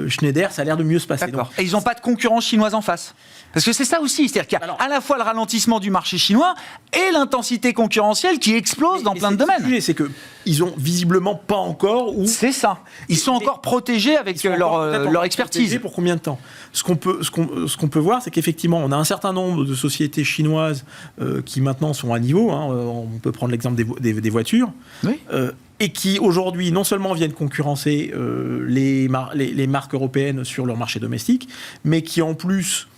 S3: Schneider, ça a l'air de mieux se passer.
S1: D'accord. Et ils n'ont pas de concurrence chinoise en face. Parce que c'est ça aussi, c'est-à-dire qu'il y a à la fois le ralentissement du marché chinois et l'intensité concurrentielle qui explose dans plein de domaines.
S3: C'est qu'ils ont visiblement pas encore...
S1: C'est ça. Ils sont encore protégés avec leur expertise.
S3: Pour combien de temps ? Ce qu'on peut voir, c'est qu'effectivement, on a un certain nombre de sociétés chinoises qui maintenant sont à niveau. On peut prendre l'exemple des voitures.
S1: Oui.
S3: Et qui aujourd'hui non seulement viennent concurrencer les marques européennes sur leur marché domestique, mais qui en plus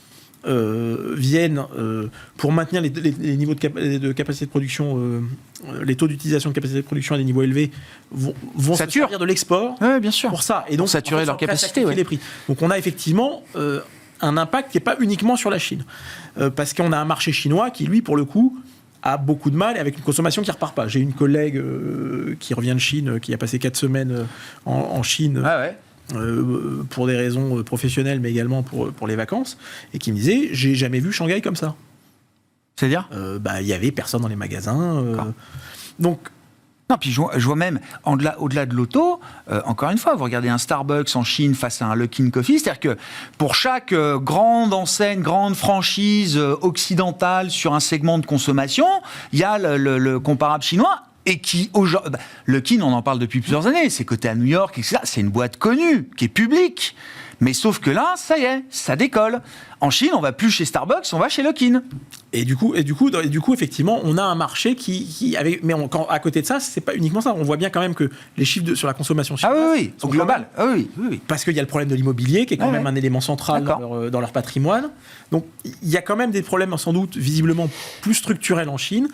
S3: viennent pour maintenir les niveaux de capacité de production, les taux d'utilisation de capacité de production à des niveaux élevés, vont se servir de l'export
S1: bien sûr.
S3: pour ça. Et donc
S1: saturer leur capacité.
S3: Les prix. Donc on a effectivement un impact qui n'est pas uniquement sur la Chine. Parce qu'on a un marché chinois qui, lui, pour le coup, a beaucoup de mal et avec une consommation qui ne repart pas. J'ai une collègue qui revient de Chine, qui a passé 4 semaines en Chine pour des raisons professionnelles, mais également pour les vacances, et qui me disait, j'ai jamais vu Shanghai comme ça.
S1: C'est-à-dire
S3: il y avait personne dans les magasins. Donc...
S1: Non, puis je vois même, au-delà de l'auto, encore une fois, vous regardez un Starbucks en Chine face à un Luckin Coffee, c'est-à-dire que pour chaque grande enseigne, grande franchise occidentale sur un segment de consommation, il y a le comparable chinois. Et qui, aujourd'hui, Luckin, on en parle depuis plusieurs années, c'est coté à New York, etc. C'est une boîte connue, qui est publique. Mais sauf que là, ça y est, ça décolle. En Chine, on va plus chez Starbucks, on va chez Luckin.
S3: Et du coup, effectivement, on a un marché qui avait. Mais à côté de ça, c'est pas uniquement ça. On voit bien quand même que les chiffres sur la consommation chinoise
S1: sont globales. Oui.
S3: Parce qu'il y a le problème de l'immobilier, qui est quand même un élément central dans leur patrimoine. Donc, il y a quand même des problèmes, sans doute, visiblement plus structurels en Chine.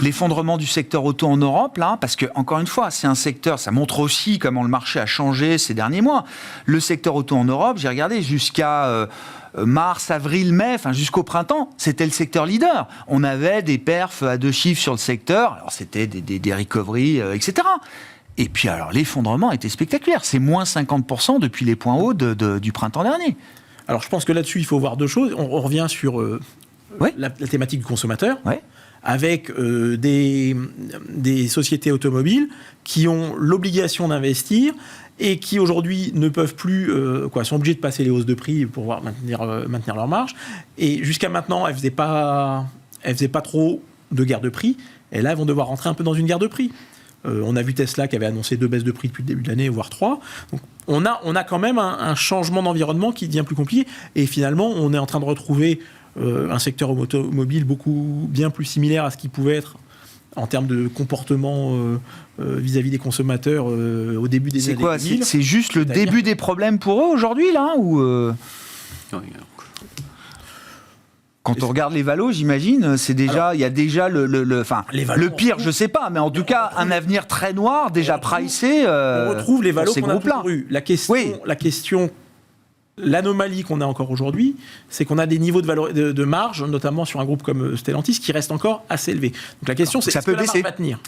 S1: L'effondrement du secteur auto en Europe, là, parce que, encore une fois, c'est un secteur, ça montre aussi comment le marché a changé ces derniers mois. Le secteur auto en Europe, j'ai regardé jusqu'à mars, avril, mai, enfin jusqu'au printemps, c'était le secteur leader. On avait des perfs à 2 chiffres sur le secteur, alors c'était des recoveries, etc. Et puis alors l'effondrement était spectaculaire, c'est moins 50% depuis les points hauts du printemps dernier.
S3: Alors je pense que là-dessus, il faut voir 2 choses. On revient sur la thématique du consommateur. Ouais. Avec des sociétés automobiles qui ont l'obligation d'investir et qui aujourd'hui ne peuvent plus, sont obligés de passer les hausses de prix pour pouvoir maintenir leur marge. Et jusqu'à maintenant, elles faisaient pas trop de guerre de prix. Et là, elles vont devoir rentrer un peu dans une guerre de prix. On a vu Tesla qui avait annoncé 2 baisses de prix depuis le début de l'année, voire 3. Donc on a quand même un changement d'environnement qui devient plus compliqué. Et finalement, on est en train de retrouver un secteur automobile bien plus similaire à ce qu'il pouvait être en termes de comportement vis-à-vis des consommateurs au début des années 2000.
S1: C'est juste le début des problèmes pour eux aujourd'hui, là ou Quand on regarde les valos, j'imagine, c'est déjà, il y a déjà le pire, je sais pas, mais en tout cas, un avenir très noir, déjà pricé.
S3: On retrouve les valos qu'on a toujours eu. L'anomalie qu'on a encore aujourd'hui, c'est qu'on a des niveaux de marge, notamment sur un groupe comme Stellantis, qui restent encore assez élevés. Donc la question, c'est est-ce que la marge va tenir ?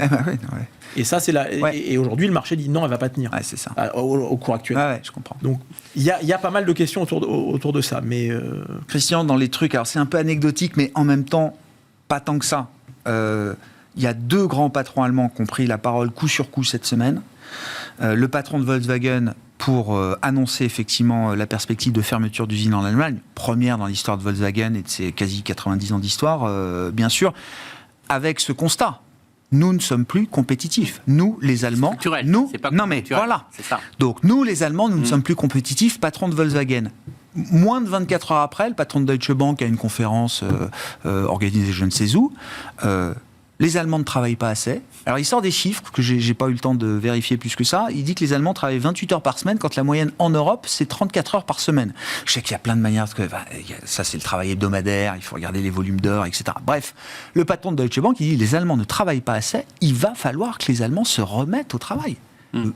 S3: Et ça, c'est et aujourd'hui, le marché dit non, elle va pas tenir.
S1: C'est ça.
S3: Au cours actuel.
S1: Je comprends.
S3: Donc il y a pas mal de questions autour de ça. Mais
S1: Christian, dans les trucs, alors c'est un peu anecdotique, mais en même temps, pas tant que ça. Il y a 2 grands patrons allemands qui ont pris la parole coup sur coup cette semaine. Le patron de Volkswagen pour annoncer effectivement la perspective de fermeture d'usine en Allemagne, première dans l'histoire de Volkswagen et de ses quasi 90 ans d'histoire, bien sûr, avec ce constat. Nous ne sommes plus compétitifs. Nous, les Allemands...
S4: Structurel,
S1: nous,
S4: c'est pas
S1: non mais voilà.
S4: C'est ça.
S1: Donc nous, les Allemands, nous ne sommes plus compétitifs. Patron de Volkswagen. Moins de 24 heures après, le patron de Deutsche Bank a une conférence organisée je ne sais où. Les Allemands ne travaillent pas assez. Alors, il sort des chiffres que j'ai pas eu le temps de vérifier plus que ça. Il dit que les Allemands travaillent 28 heures par semaine, quand la moyenne en Europe, c'est 34 heures par semaine. Je sais qu'il y a plein de manières. Ça, c'est le travail hebdomadaire. Il faut regarder les volumes d'heures, etc. Bref, le patron de Deutsche Bank, il dit les Allemands ne travaillent pas assez. Il va falloir que les Allemands se remettent au travail.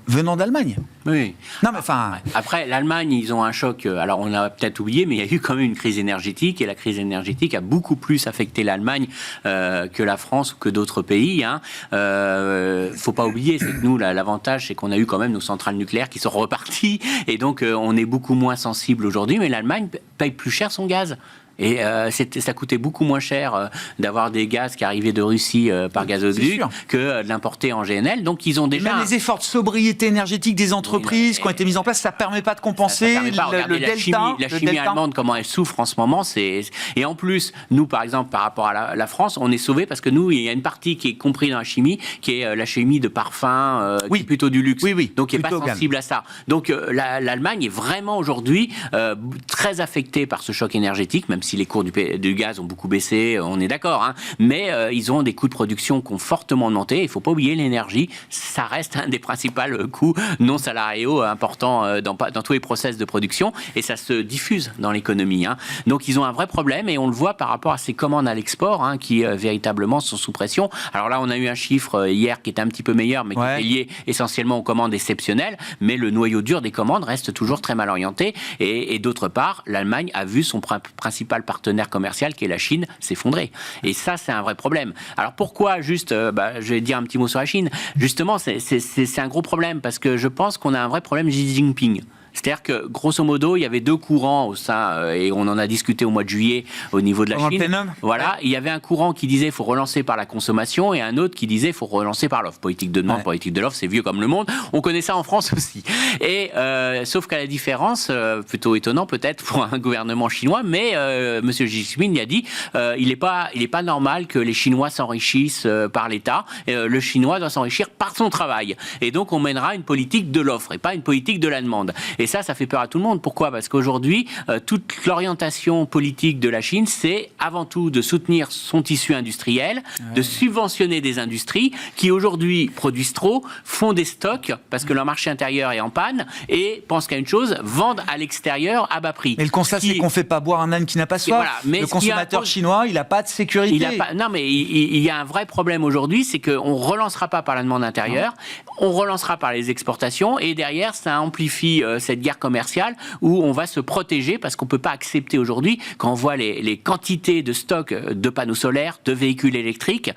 S1: venant d'Allemagne.
S4: Oui.
S1: Non, mais enfin...
S4: Après, l'Allemagne, ils ont un choc. Alors, on a peut-être oublié, mais il y a eu quand même une crise énergétique. Et la crise énergétique a beaucoup plus affecté l'Allemagne que la France ou que d'autres pays. Faut pas oublier, c'est que nous, l'avantage, c'est qu'on a eu quand même nos centrales nucléaires qui sont reparties. Et donc, on est beaucoup moins sensible aujourd'hui. Mais l'Allemagne paye plus cher son gaz. Et ça coûtait beaucoup moins cher d'avoir des gaz qui arrivaient de Russie par gazoduc que de l'importer en GNL. Donc ils ont déjà...
S1: Même les efforts de sobriété énergétique des entreprises qui ont été mis en place, ça ne permet pas de compenser le delta.
S4: La chimie allemande, comment elle souffre en ce moment. Et en plus, nous, par exemple, par rapport à la France, on est sauvés parce que nous, il y a une partie qui est comprise dans la chimie, qui est la chimie de parfum, qui est plutôt du luxe. Donc qui n'est pas sensible à ça. Donc l'Allemagne est vraiment aujourd'hui très affectée par ce choc énergétique, même si les cours du gaz ont beaucoup baissé, on est d'accord, mais ils ont des coûts de production qui ont fortement augmenté. Il ne faut pas oublier, l'énergie, ça reste un des principaux coûts non salariaux importants dans tous les process de production, et ça se diffuse dans l'économie. Donc ils ont un vrai problème, et on le voit par rapport à ces commandes à l'export, qui véritablement sont sous pression. Alors là, on a eu un chiffre hier qui était un petit peu meilleur, mais qui est lié essentiellement aux commandes exceptionnelles, mais le noyau dur des commandes reste toujours très mal orienté, et d'autre part, l'Allemagne a vu son principal partenaire commercial, qui est la Chine, s'effondrer. Et ça, c'est un vrai problème. Alors pourquoi, juste, je vais dire un petit mot sur la Chine. Justement, c'est un gros problème, parce que je pense qu'on a un vrai problème Xi Jinping. C'est-à-dire que, grosso modo, il y avait deux courants au sein, et on en a discuté au mois de juillet au niveau de la Chine. Voilà, il y avait un courant qui disait qu'il faut relancer par la consommation, et un autre qui disait qu'il faut relancer par l'offre. Politique de demande, politique de l'offre, c'est vieux comme le monde. On connaît ça en France aussi. Et sauf qu'à la différence, plutôt étonnant peut-être pour un gouvernement chinois, mais Monsieur Xi Jinping a dit il n'est pas normal que les Chinois s'enrichissent par l'État. Le Chinois doit s'enrichir par son travail. Et donc on mènera une politique de l'offre et pas une politique de la demande. Et ça fait peur à tout le monde. Pourquoi ? Parce qu'aujourd'hui, toute l'orientation politique de la Chine, c'est avant tout de soutenir son tissu industriel, de subventionner des industries qui aujourd'hui produisent trop, font des stocks parce que leur marché intérieur est en panne, et pensent qu'à une chose, vendent à l'extérieur à bas prix.
S1: Mais le constat, c'est qu'on ne fait pas boire un âne qui n'a pas soif. Voilà, mais le consommateur chinois, il n'a pas de sécurité.
S4: Non, mais il y a un vrai problème aujourd'hui, c'est qu'on ne relancera pas par la demande intérieure, on relancera par les exportations, et derrière, ça amplifie cette guerre commerciale où on va se protéger, parce qu'on ne peut pas accepter aujourd'hui, quand on voit les quantités de stocks de panneaux solaires, de véhicules électriques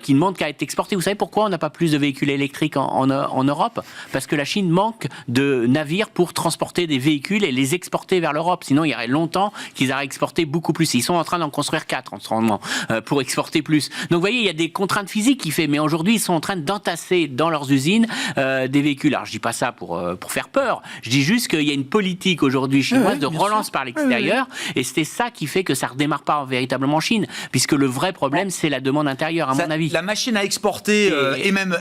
S4: qui ne demandent qu'à être exportés. Vous savez pourquoi on n'a pas plus de véhicules électriques en Europe ? Parce que la Chine manque de navires pour transporter des véhicules et les exporter vers l'Europe. Sinon, il y aurait longtemps qu'ils auraient exporté beaucoup plus. Ils sont en train d'en construire 4 en ce moment pour exporter plus. Donc vous voyez, il y a des contraintes physiques qui fait, mais aujourd'hui, ils sont en train d'entasser dans leurs usines des véhicules. Alors je dis pas ça pour faire peur, je dis juste qu'il y a une politique aujourd'hui chinoise de relance par l'extérieur, et c'est ça qui fait que ça ne redémarre pas véritablement en Chine, puisque le vrai problème, c'est la demande intérieure, à mon avis.
S1: La machine à exporter et même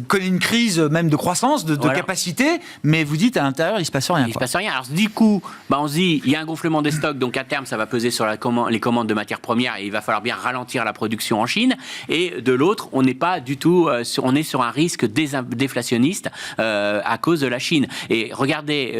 S1: connaît une crise même de croissance, de capacité, mais vous dites à l'intérieur, il ne se passe rien.
S4: Il ne se passe rien. Alors du coup, on se dit, il y a un gonflement des stocks, donc à terme, ça va peser sur les commandes de matières premières, et il va falloir bien ralentir la production en Chine. Et de l'autre, on n'est pas du tout, on est sur un risque déflationniste à cause de la Chine. Et regardez,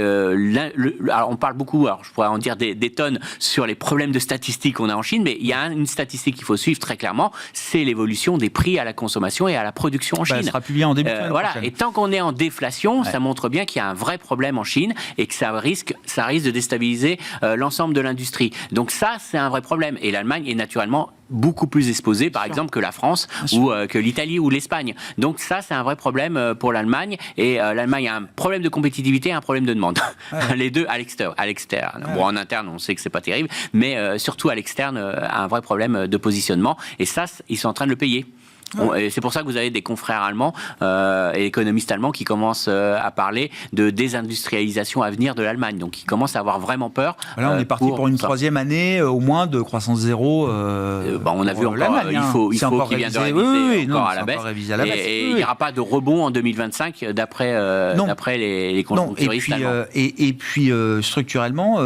S4: alors on parle beaucoup, alors je pourrais en dire des tonnes sur les problèmes de statistiques qu'on a en Chine, mais il y a une statistique qu'il faut suivre très clairement, c'est l'évolution des prix à la consommation et à la production en Chine.
S1: Elle sera publiée en début de l'année prochaine.
S4: Et tant qu'on est en déflation, ça montre bien qu'il y a un vrai problème en Chine, et que ça risque de déstabiliser l'ensemble de l'industrie. Donc ça, c'est un vrai problème. Et l'Allemagne est naturellement beaucoup plus exposée, par exemple, que la France ou que l'Italie ou l'Espagne. Donc ça, c'est un vrai problème pour l'Allemagne. Et l'Allemagne a un problème de compétitivité et un problème de demande. Les deux à l'extérieur. Bon, en interne, on sait que c'est pas terrible, mais surtout à l'externe, un vrai problème de positionnement. Et ça, ils sont en train de le payer. Et c'est pour ça que vous avez des confrères allemands et économistes allemands qui commencent à parler de désindustrialisation à venir de l'Allemagne. Donc ils commencent à avoir vraiment peur.
S1: Là, on est parti pour une troisième année au moins de croissance zéro.
S4: On a vu encore, il faut qu'il vienne de réviser encore à la baisse. Et il n'y aura pas de rebond en 2025 d'après les conjoncturistes allemands.
S1: Et puis structurellement, il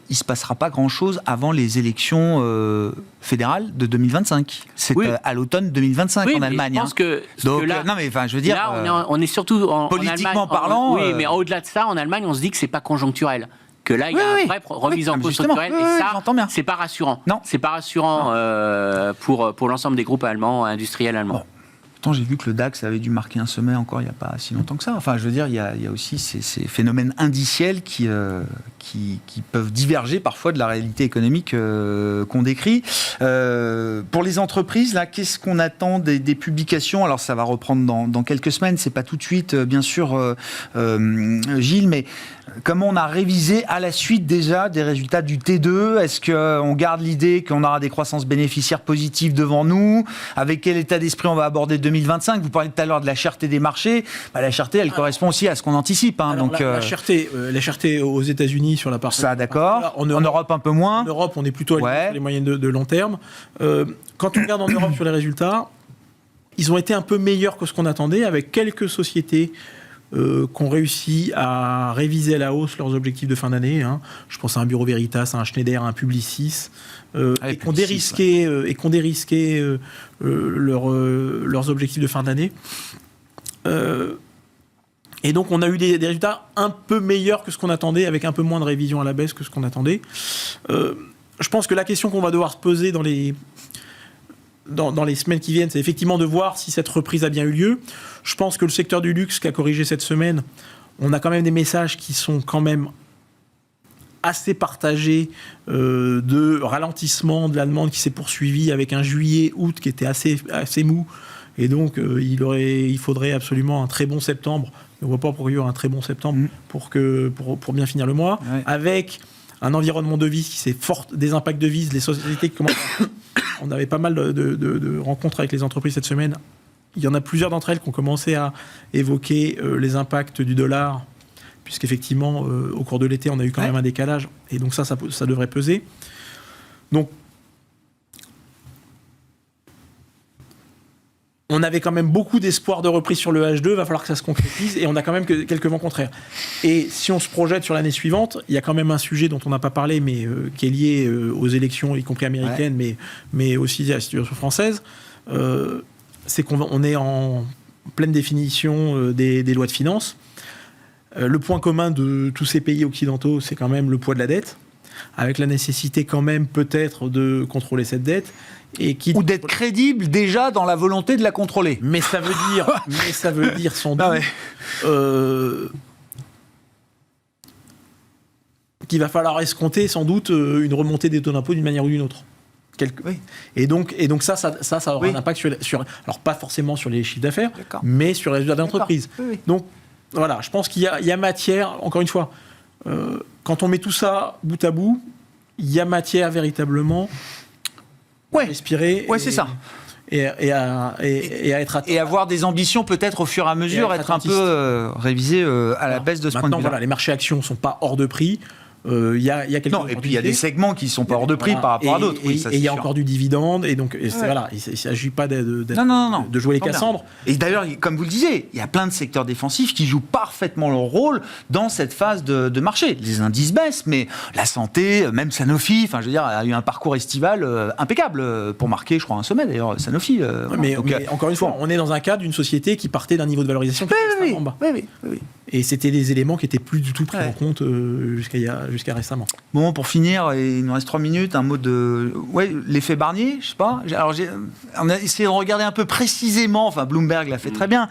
S1: ne se passera pas grand-chose avant les élections fédérales de 2025. C'est à l'automne 2025 en Allemagne.
S4: Je pense que là,
S1: non mais enfin, je veux dire,
S4: là, on est surtout
S1: politiquement
S4: en Allemagne,
S1: parlant.
S4: Oui, mais au-delà de ça, en Allemagne, on se dit que c'est pas conjoncturel. Que là, il y a une vraie remise en cause structurelle, et ça, c'est pas rassurant.
S1: Non,
S4: c'est pas rassurant pour l'ensemble des groupes allemands, industriels allemands.
S1: Pourtant, j'ai vu que le DAX avait dû marquer un sommet encore il n'y a pas si longtemps que ça. Enfin, je veux dire, il y a aussi ces phénomènes indiciels qui peuvent diverger parfois de la réalité économique qu'on décrit. Pour les entreprises, là, qu'est-ce qu'on attend des publications? Alors, ça va reprendre dans quelques semaines. C'est pas tout de suite, bien sûr, Gilles, mais comment on a révisé à la suite déjà des résultats du T2? Est-ce qu'on garde l'idée qu'on aura des croissances bénéficiaires positives devant nous? Avec quel état d'esprit on va aborder 2025? Vous parliez tout à l'heure de la cherté des marchés. La cherté, elle correspond aussi à ce qu'on anticipe. Donc,
S3: la cherté aux États-Unis sur la partie.
S1: Ça, d'accord. En Europe, un peu moins.
S3: En Europe, on est plutôt sur les moyennes de long terme. Quand on regarde en Europe sur les résultats, ils ont été un peu meilleurs que ce qu'on attendait, avec quelques sociétés qui ont réussi à réviser à la hausse leurs objectifs de fin d'année. Je pense à un Bureau Veritas, à un Schneider, à un Publicis, et qui ont dérisqué leurs objectifs de fin d'année. Et donc, on a eu des résultats un peu meilleurs que ce qu'on attendait, avec un peu moins de révision à la baisse que ce qu'on attendait. Je pense que la question qu'on va devoir se poser dans les semaines qui viennent, c'est effectivement de voir si cette reprise a bien eu lieu. Je pense que le secteur du luxe qui a corrigé cette semaine, on a quand même des messages qui sont quand même assez partagés de ralentissement de la demande qui s'est poursuivi avec un juillet-août qui était assez mou. Et donc, il faudrait absolument un très bon septembre. On ne voit pas pourquoi il y aura un très bon septembre pour bien finir le mois. Ouais. Avec un environnement de devise qui s'est fort, des impacts de devise, les sociétés qui commencent. On avait pas mal de rencontres avec les entreprises cette semaine. Il y en a plusieurs d'entre elles qui ont commencé à évoquer les impacts du dollar, puisqu'effectivement, au cours de l'été, on a eu quand même un décalage. Et donc ça devrait peser. Donc, on avait quand même beaucoup d'espoir de reprise sur le H2, il va falloir que ça se concrétise, et on a quand même quelques vents contraires. Et si on se projette sur l'année suivante, il y a quand même un sujet dont on n'a pas parlé, mais qui est lié aux élections, y compris américaines, mais aussi à la situation française, c'est qu'on est en pleine définition des lois de finances. Le point commun de tous ces pays occidentaux, c'est quand même le poids de la dette, avec la nécessité quand même peut-être de contrôler cette dette.
S1: Ou d'être crédible déjà dans la volonté de la contrôler.
S3: Mais ça veut dire sans doute qu'il va falloir escompter sans doute une remontée des taux d'impôt d'une manière ou d'une autre. Et donc ça aura un impact sur alors pas forcément sur les chiffres d'affaires, mais sur les résultats d'entreprise. Donc voilà, je pense qu'il y a matière, encore une fois, quand on met tout ça bout à bout, il y a matière véritablement respirer.
S1: C'est ça.
S3: Et à être
S1: et avoir des ambitions peut-être au fur et à mesure, être un peu révisé à la baisse de ce point de vue.
S3: Voilà, les marchés actions ne sont pas hors de prix. Il y a quelques
S1: et puis il y a des segments qui ne sont pas hors de prix par rapport à d'autres.
S3: Et il y a encore du dividende. Et donc, voilà, il ne s'agit pas de jouer les Cassandres.
S1: Et d'ailleurs, comme vous le disiez, il y a plein de secteurs défensifs qui jouent parfaitement leur rôle dans cette phase de marché. Les indices baissent, mais la santé, même Sanofi, je veux dire, a eu un parcours estival impeccable pour marquer, je crois, un sommet d'ailleurs, Sanofi.
S3: Mais encore une fois, on est dans un cadre d'une société qui partait d'un niveau de valorisation qui était extrêmement bas.
S1: Oui.
S3: Et c'était des éléments qui n'étaient plus du tout pris en compte jusqu'à récemment.
S1: Bon, pour finir, il nous reste 3 minutes, un mot de l'effet Barnier, je sais pas. Alors, on a essayé de regarder un peu précisément, Bloomberg l'a fait très bien.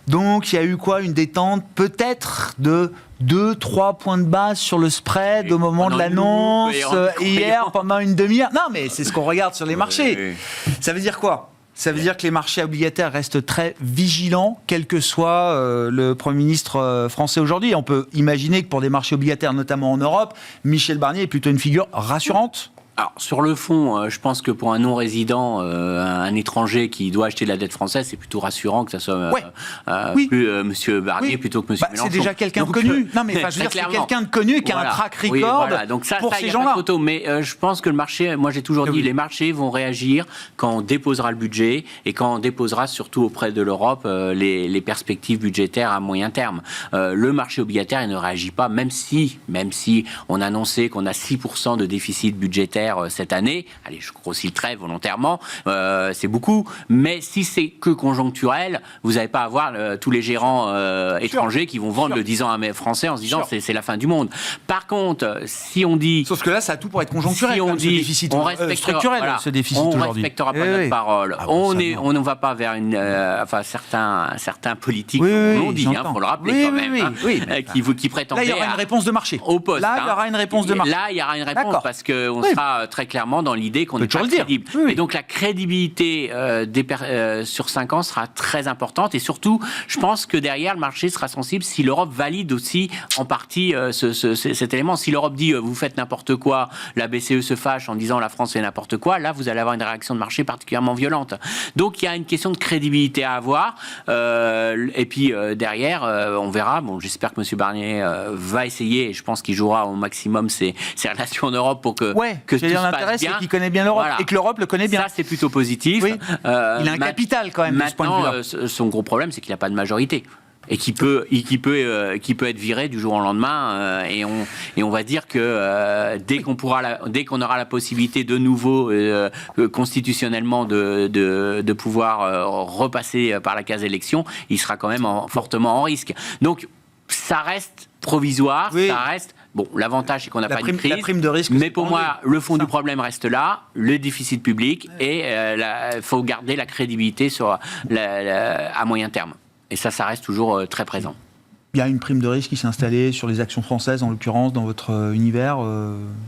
S1: Donc, il y a eu une détente peut-être de 2-3 points de base sur le spread au moment de l'annonce, hier, pendant une demi-heure. Non, mais c'est ce qu'on regarde sur les marchés. Ça veut dire quoi ? Ça veut dire que les marchés obligataires restent très vigilants, quel que soit le Premier ministre français aujourd'hui. On peut imaginer que pour des marchés obligataires, notamment en Europe, Michel Barnier est plutôt une figure rassurante.
S4: Alors, sur le fond, je pense que pour un non-résident, un étranger qui doit acheter de la dette française, c'est plutôt rassurant que ça soit Monsieur Barnier plutôt que Monsieur Mélenchon.
S1: C'est déjà quelqu'un de connu. Non, mais je veux dire, c'est quelqu'un de connu qui a un track record
S4: Donc ça,
S1: pour
S4: ces
S1: gens-là.
S4: Mais je pense que le marché, moi j'ai toujours dit, les marchés vont réagir quand on déposera le budget et quand on déposera surtout auprès de l'Europe les perspectives budgétaires à moyen terme. Le marché obligataire, il ne réagit pas, même si on annonçait qu'on a 6% de déficit budgétaire faire cette année. Allez, je grossis le trait volontairement, c'est beaucoup. Mais si c'est que conjoncturel, vous n'allez pas avoir tous les gérants étrangers qui vont vendre le 10 ans à Français en se disant c'est la fin du monde. Par contre, si on dit...
S1: Sauf que là, ça a tout pour être conjoncturel.
S4: Si on dit,
S1: déficit,
S4: on respectera,
S1: structurel,
S4: voilà,
S1: ce déficit
S4: on
S1: aujourd'hui.
S4: On ne respectera pas notre parole.
S1: Ah bon,
S4: On ne va pas vers une... certains politiques
S1: oui,
S4: l'ont dit, il faut le rappeler quand même, qui prétendaient...
S1: Là, il y aura une réponse de marché.
S4: Au poste.
S1: Là, il y aura une réponse de marché.
S4: Là, il y aura une réponse parce qu'on sera très clairement dans l'idée qu'on est pas crédible. Et donc, la crédibilité sur 5 ans sera très importante. Et surtout, je pense que derrière, le marché sera sensible si l'Europe valide aussi en partie cet élément. Si l'Europe dit vous faites n'importe quoi, la BCE se fâche en disant la France fait n'importe quoi, là, vous allez avoir une réaction de marché particulièrement violente. Donc, il y a une question de crédibilité à avoir. Et puis, derrière, on verra. Bon, j'espère que M. Barnier va essayer, et je pense qu'il jouera au maximum ses relations en Europe pour que tout se passe bien.
S1: C'est qu'il connaît bien l'Europe et que l'Europe le connaît bien.
S4: Ça, c'est plutôt positif.
S1: Oui. Il a un capital quand même de ce point de vue-là.
S4: Son gros problème, c'est qu'il n'a pas de majorité. Et qui peut être viré du jour au lendemain. Et on va dire que dès qu'on aura la possibilité de nouveau constitutionnellement de pouvoir repasser par la case élection, il sera quand même fortement en risque. Donc ça reste provisoire, ça reste... Bon, l'avantage, c'est qu'on n'a pas de crise,
S1: la prime de risque,
S4: mais pour moi, le fond du problème reste là, le déficit public, et il faut garder la crédibilité à moyen terme. Et ça reste toujours très présent.
S1: Il y a une prime de risque qui s'est installée sur les actions françaises, en l'occurrence, dans votre univers.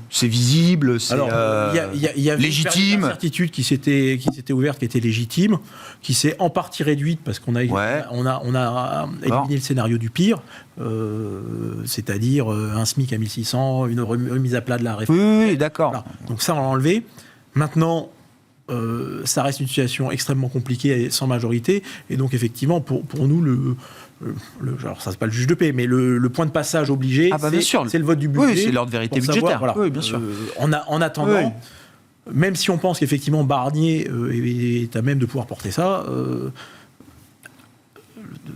S1: C'est visible, c'est
S3: y a
S1: légitime.
S3: Une incertitude qui s'était ouverte, qui était légitime, qui s'est en partie réduite parce qu'on a éliminé le scénario du pire, c'est-à-dire un SMIC à 1600, une remise à plat de la réforme.
S1: Oui, d'accord.
S3: Voilà. Donc ça, on l'a enlevé. Maintenant... ça reste une situation extrêmement compliquée et sans majorité, et donc effectivement pour nous alors ça c'est pas le juge de paix, mais le point de passage obligé, c'est le vote du budget.
S1: Oui, c'est l'ordre de vérité budgétaire. Oui, bien sûr.
S3: En attendant, même si on pense qu'effectivement Barnier est à même de pouvoir porter ça,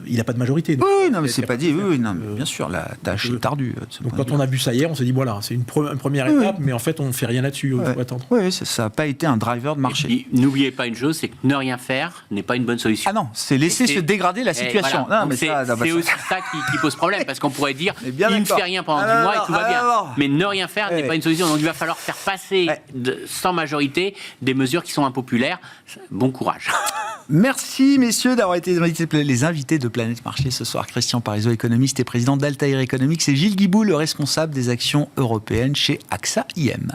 S3: il n'a pas de majorité.
S1: Oui, non, mais c'est pas dit. Oui, non, mais bien sûr, la tâche est ardue.
S3: Donc quand on a vu ça hier, on s'est dit voilà, c'est une première étape, mais en fait on ne fait rien là-dessus. Il faut attendre.
S1: Oui, ça n'a pas été un driver de marché.
S4: Et puis, n'oubliez pas une chose, c'est que ne rien faire n'est pas une bonne solution.
S1: Ah non, c'est laisser se dégrader la situation.
S4: Voilà.
S1: Non, mais
S4: c'est aussi ça qui pose problème, parce qu'on pourrait dire il ne fait rien pendant 10 mois et tout va bien. Mais ne rien faire n'est pas une solution. Donc il va falloir faire passer sans majorité des mesures qui sont impopulaires. Bon courage.
S1: Merci messieurs d'avoir été les invités de Planète Marché ce soir. Christian Parizeau, économiste et président d'Altair Economics, et Gilles Guiboud, le responsable des actions européennes chez AXA IM.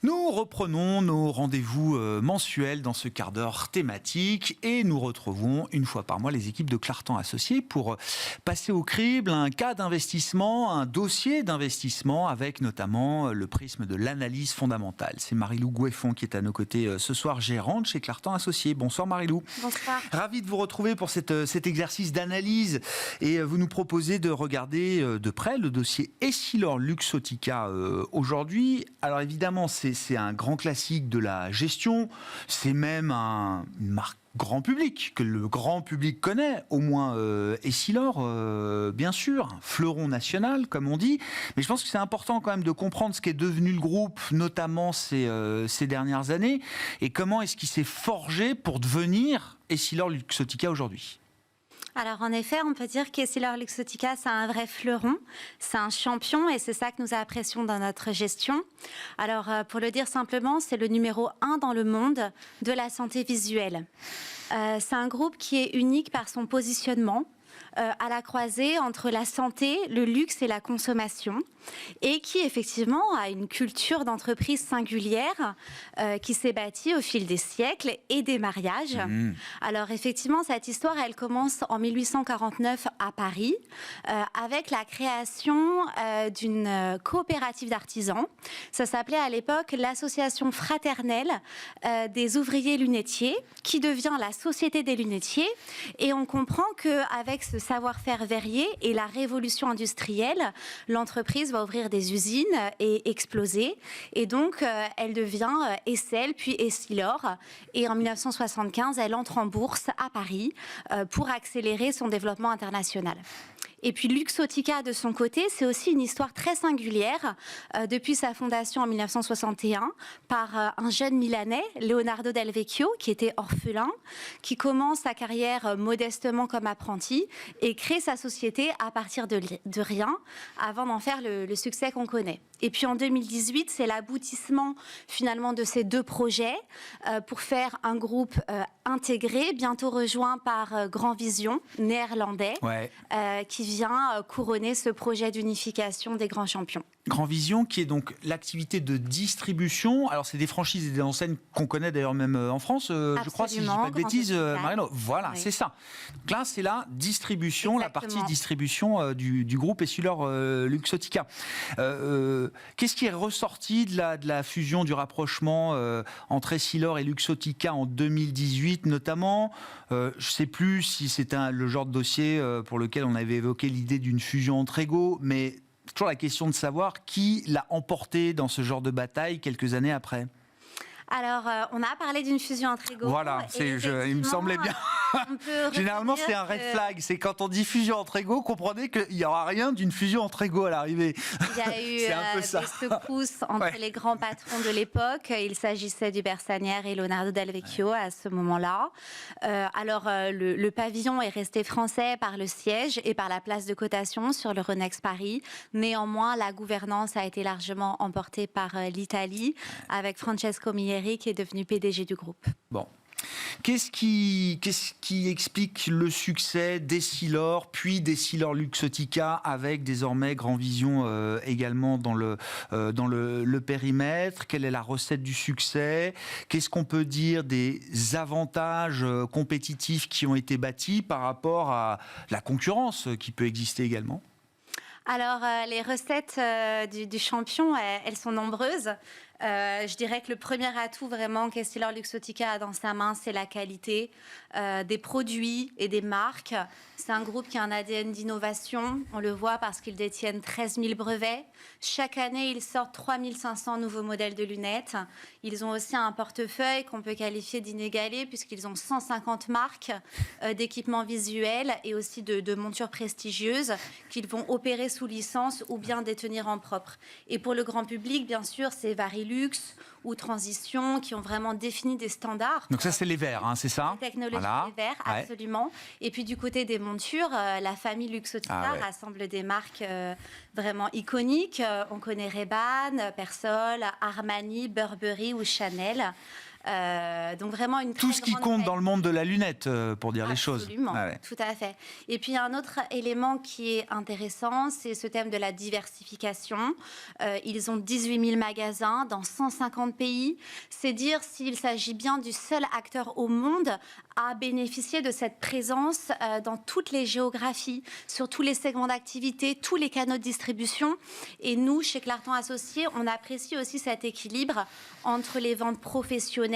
S1: Nous reprenons nos rendez-vous mensuels dans ce quart d'heure thématique et nous retrouvons une fois par mois les équipes de Clartan Associés pour passer au crible un cas d'investissement, un dossier d'investissement avec notamment le prisme de l'analyse fondamentale. C'est Marie-Lou Goueffon qui est à nos côtés ce soir, gérante chez Clartan Associés. Bonsoir Marie-Lou.
S5: Bonsoir.
S1: Ravi de vous retrouver pour cet exercice d'analyse et vous nous proposez de regarder de près le dossier Essilor-Luxottica aujourd'hui. Alors évidemment, c'est un grand classique de la gestion, c'est même une marque grand public, que le grand public connaît, au moins Essilor, bien sûr, un fleuron national, comme on dit. Mais je pense que c'est important quand même de comprendre ce qu'est devenu le groupe, notamment ces dernières années, et comment est-ce qu'il s'est forgé pour devenir Essilor-Luxottica aujourd'hui.
S5: Alors en effet, on peut dire qu'Essilor-Luxottica, c'est un vrai fleuron, c'est un champion et c'est ça que nous apprécions dans notre gestion. Alors pour le dire simplement, c'est le numéro 1 dans le monde de la santé visuelle. C'est un groupe qui est unique par son positionnement à la croisée entre la santé, le luxe et la consommation, et qui effectivement a une culture d'entreprise singulière qui s'est bâtie au fil des siècles et des mariages. Alors effectivement, cette histoire, elle commence en 1849 à Paris avec la création d'une coopérative d'artisans. Ça s'appelait à l'époque l'association fraternelle des ouvriers lunetiers, qui devient la Société des lunetiers, et on comprend qu'avec ce savoir-faire verrier et la révolution industrielle, l'entreprise va ouvrir des usines et exploser. Et donc, elle devient Essel, puis Essilor. Et en 1975, elle entre en bourse à Paris pour accélérer son développement international. Et puis Luxottica, de son côté, c'est aussi une histoire très singulière. Depuis sa fondation en 1961, par un jeune Milanais, Leonardo Del Vecchio, qui était orphelin, qui commence sa carrière modestement comme apprenti et crée sa société à partir de rien, avant d'en faire le succès qu'on connaît. Et puis en 2018, c'est l'aboutissement finalement de ces deux projets pour faire un groupe intégré, bientôt rejoint par Grand Vision, néerlandais, qui vient couronner ce projet d'unification des grands champions.
S1: Grand Vision, qui est donc l'activité de distribution. Alors, c'est des franchises et des enseignes qu'on connaît d'ailleurs même en France, je crois, si je ne dis pas de bêtises, Mariano. Voilà, oui. C'est ça. Donc là, c'est la distribution, la partie distribution du groupe Essilor Luxottica. Qu'est-ce qui est ressorti de la fusion, du rapprochement entre Essilor et Luxottica en 2018, notamment je ne sais plus si c'était le genre de dossier pour lequel on avait évoqué l'idée d'une fusion entre égaux, mais toujours la question de savoir qui l'a emporté dans ce genre de bataille quelques années après.
S5: Alors, on a parlé d'une fusion entre égaux.
S1: Voilà, il me semblait bien. Généralement, c'est un red flag. C'est quand on dit fusion entre égaux, comprenez qu'il n'y aura rien d'une fusion entre égaux à l'arrivée.
S5: Il y a eu des secousses entre les grands patrons de l'époque. Il s'agissait du Bersanière et Leonardo Del Vecchio à ce moment-là. Alors, le pavillon est resté français par le siège et par la place de cotation sur l'Euronext Paris. Néanmoins, la gouvernance a été largement emportée par l'Italie, avec Francesco Mieri, qui est devenu PDG du groupe.
S1: Bon. Qu'est-ce qui explique le succès d'Essilor, puis d'Essilor Luxottica, avec désormais Grand Vision également dans le périmètre? Quelle est la recette du succès? Qu'est-ce qu'on peut dire des avantages compétitifs qui ont été bâtis par rapport à la concurrence qui peut exister également?
S5: Alors, les recettes du champion, elles sont nombreuses. Je dirais que le premier atout vraiment qu'Essilor Luxottica a dans sa main, c'est la qualité des produits et des marques. C'est un groupe qui a un ADN d'innovation. On le voit parce qu'ils détiennent 13 000 brevets. Chaque année, ils sortent 3 500 nouveaux modèles de lunettes. Ils ont aussi un portefeuille qu'on peut qualifier d'inégalé puisqu'ils ont 150 marques d'équipements visuels et aussi de montures prestigieuses qu'ils vont opérer sous licence ou bien détenir en propre. Et pour le grand public, bien sûr, c'est Varilux ou Transition qui ont vraiment défini des standards.
S1: Donc ça, c'est les verres, hein, c'est ça?
S5: Les technologies des verres, absolument. Et puis du côté des montures, la famille Luxottica rassemble des marques vraiment iconiques. On connaît Ray-Ban, Persol, Armani, Burberry ou Chanel. Donc vraiment une
S1: tout ce qui compte dans le monde de la lunette, pour dire les choses.
S5: Absolument, tout à fait. Et puis un autre élément qui est intéressant, c'est ce thème de la diversification. Ils ont 18 000 magasins dans 150 pays. C'est dire s'il s'agit bien du seul acteur au monde à bénéficier de cette présence dans toutes les géographies, sur tous les segments d'activité, tous les canaux de distribution. Et nous, chez Clarton Associés, on apprécie aussi cet équilibre entre les ventes professionnelles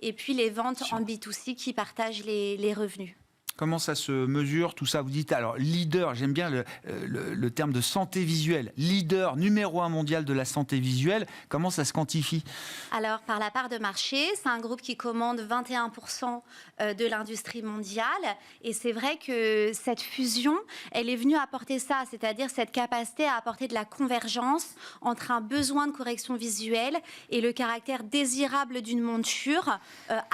S5: et puis les ventes en B2C qui partagent les revenus.
S1: Comment ça se mesure, tout ça? Vous dites, alors, leader, j'aime bien le terme de santé visuelle. Leader numéro 1 mondial de la santé visuelle, comment ça se quantifie?
S5: Alors, par la part de marché, c'est un groupe qui commande 21% de l'industrie mondiale. Et c'est vrai que cette fusion, elle est venue apporter ça, c'est-à-dire cette capacité à apporter de la convergence entre un besoin de correction visuelle et le caractère désirable d'une monture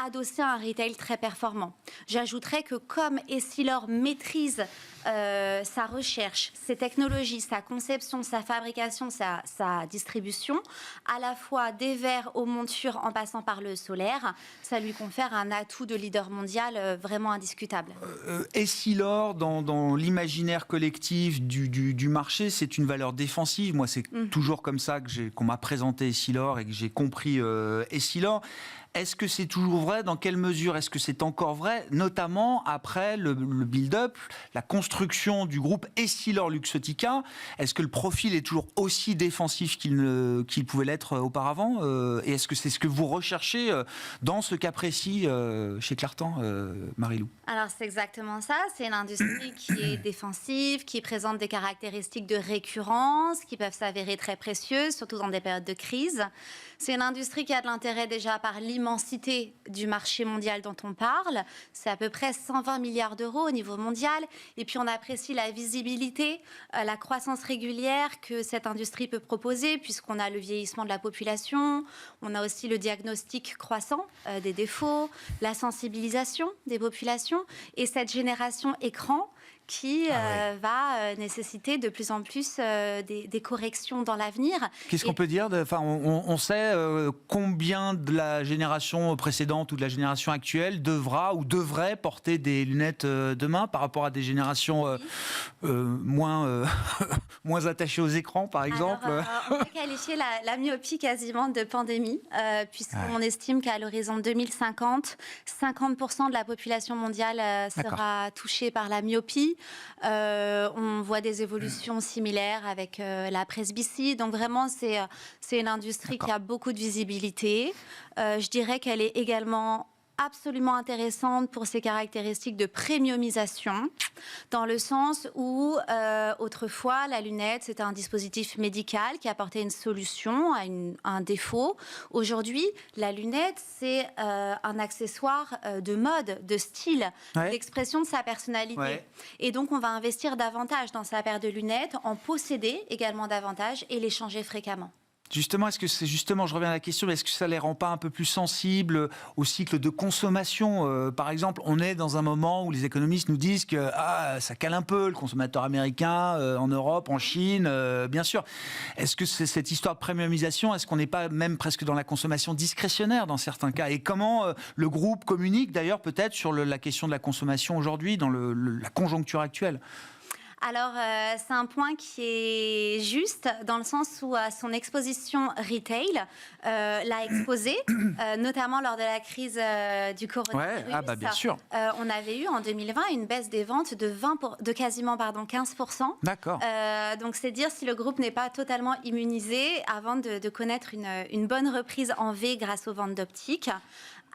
S5: adossée à un retail très performant. J'ajouterais que comme Essilor maîtrise sa recherche, ses technologies, sa conception, sa fabrication, sa distribution, à la fois des verres aux montures en passant par le solaire, ça lui confère un atout de leader mondial vraiment indiscutable.
S1: Essilor, dans l'imaginaire collectif du marché, c'est une valeur défensive. Moi, c'est toujours comme ça qu'on m'a présenté Essilor et que j'ai compris Essilor. Est-ce que c'est toujours vrai? Dans quelle mesure est-ce que c'est encore vrai? Notamment après le build-up, la construction du groupe EssilorLuxottica. Est-ce que le profil est toujours aussi défensif qu'il pouvait l'être auparavant? Et est-ce que c'est ce que vous recherchez dans ce cas précis chez Clartan, Marie-Lou?
S5: Alors c'est exactement ça, c'est une industrie qui est défensive, qui présente des caractéristiques de récurrence, qui peuvent s'avérer très précieuses, surtout dans des périodes de crise. C'est une industrie qui a de l'intérêt déjà par l'immensité du marché mondial dont on parle. C'est à peu près 120 milliards d'euros au niveau mondial. Et puis on apprécie la visibilité, la croissance régulière que cette industrie peut proposer, puisqu'on a le vieillissement de la population, on a aussi le diagnostic croissant des défauts, la sensibilisation des populations et cette génération écran qui va nécessiter de plus en plus des corrections dans l'avenir.
S1: Qu'est-ce qu'on peut dire? On sait combien de la génération précédente ou de la génération actuelle devra ou devrait porter des lunettes demain par rapport à des générations moins attachées aux écrans, par exemple.
S5: Alors, on peut qualifier la myopie quasiment de pandémie, puisqu'on estime qu'à l'horizon 2050, 50% de la population mondiale sera touchée par la myopie. On voit des évolutions similaires avec la presbytie. Donc vraiment, c'est une industrie qui a beaucoup de visibilité. Je dirais qu'elle est également absolument intéressante pour ses caractéristiques de premiumisation, dans le sens où autrefois la lunette c'était un dispositif médical qui apportait une solution à un défaut. Aujourd'hui, la lunette c'est un accessoire de mode, de style, d'expression de sa personnalité. Ouais. Et donc on va investir davantage dans sa paire de lunettes, en posséder également davantage et les changer fréquemment.
S1: Justement, je reviens à la question, est-ce que ça les rend pas un peu plus sensibles au cycle de consommation? Par exemple, on est dans un moment où les économistes nous disent que ça cale un peu le consommateur américain en Europe, en Chine, bien sûr. Est-ce que c'est cette histoire de premiumisation, est-ce qu'on n'est pas même presque dans la consommation discrétionnaire dans certains cas? Et comment le groupe communique d'ailleurs peut-être sur la question de la consommation aujourd'hui dans la conjoncture actuelle?
S5: Alors, c'est un point qui est juste dans le sens où son exposition retail l'a exposé, notamment lors de la crise du coronavirus.
S1: Ouais, bien sûr.
S5: On avait eu en 2020 une baisse des ventes de quasiment 15%.
S1: D'accord.
S5: Donc, c'est dire si le groupe n'est pas totalement immunisé avant de connaître une bonne reprise en V grâce aux ventes d'optiques.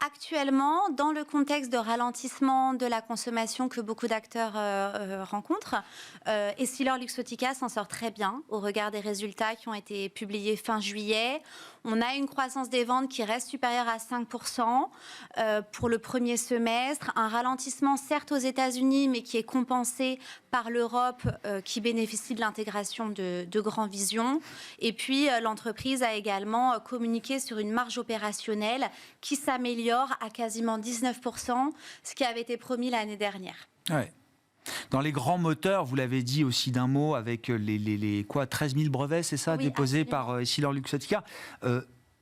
S5: Actuellement, dans le contexte de ralentissement de la consommation que beaucoup d'acteurs rencontrent, EssilorLuxottica s'en sort très bien au regard des résultats qui ont été publiés fin juillet. On a une croissance des ventes qui reste supérieure à 5% pour le premier semestre. Un ralentissement certes aux États-Unis, mais qui est compensé par l'Europe qui bénéficie de l'intégration de Grand Vision. Et puis, l'entreprise a également communiqué sur une marge opérationnelle qui s'améliore à quasiment 19%, ce qui avait été promis l'année dernière.
S1: Ouais. Dans les grands moteurs, vous l'avez dit aussi d'un mot, avec les 13 000 brevets, c'est ça, déposés par EssilorLuxottica.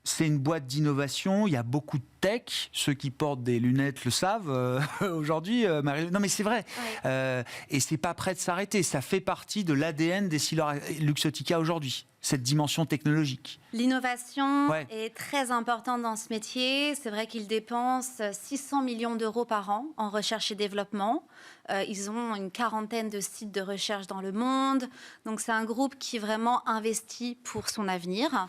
S1: C'est une boîte d'innovation, il y a beaucoup de tech, ceux qui portent des lunettes le savent aujourd'hui, Marie. Non mais c'est vrai, et c'est pas prêt de s'arrêter, ça fait partie de l'ADN d'EssilorLuxottica aujourd'hui, cette dimension technologique.
S5: L'innovation est très importante dans ce métier, c'est vrai qu'ils dépensent 600 millions d'euros par an en recherche et développement, ils ont une quarantaine de sites de recherche dans le monde, donc c'est un groupe qui vraiment investit pour son avenir.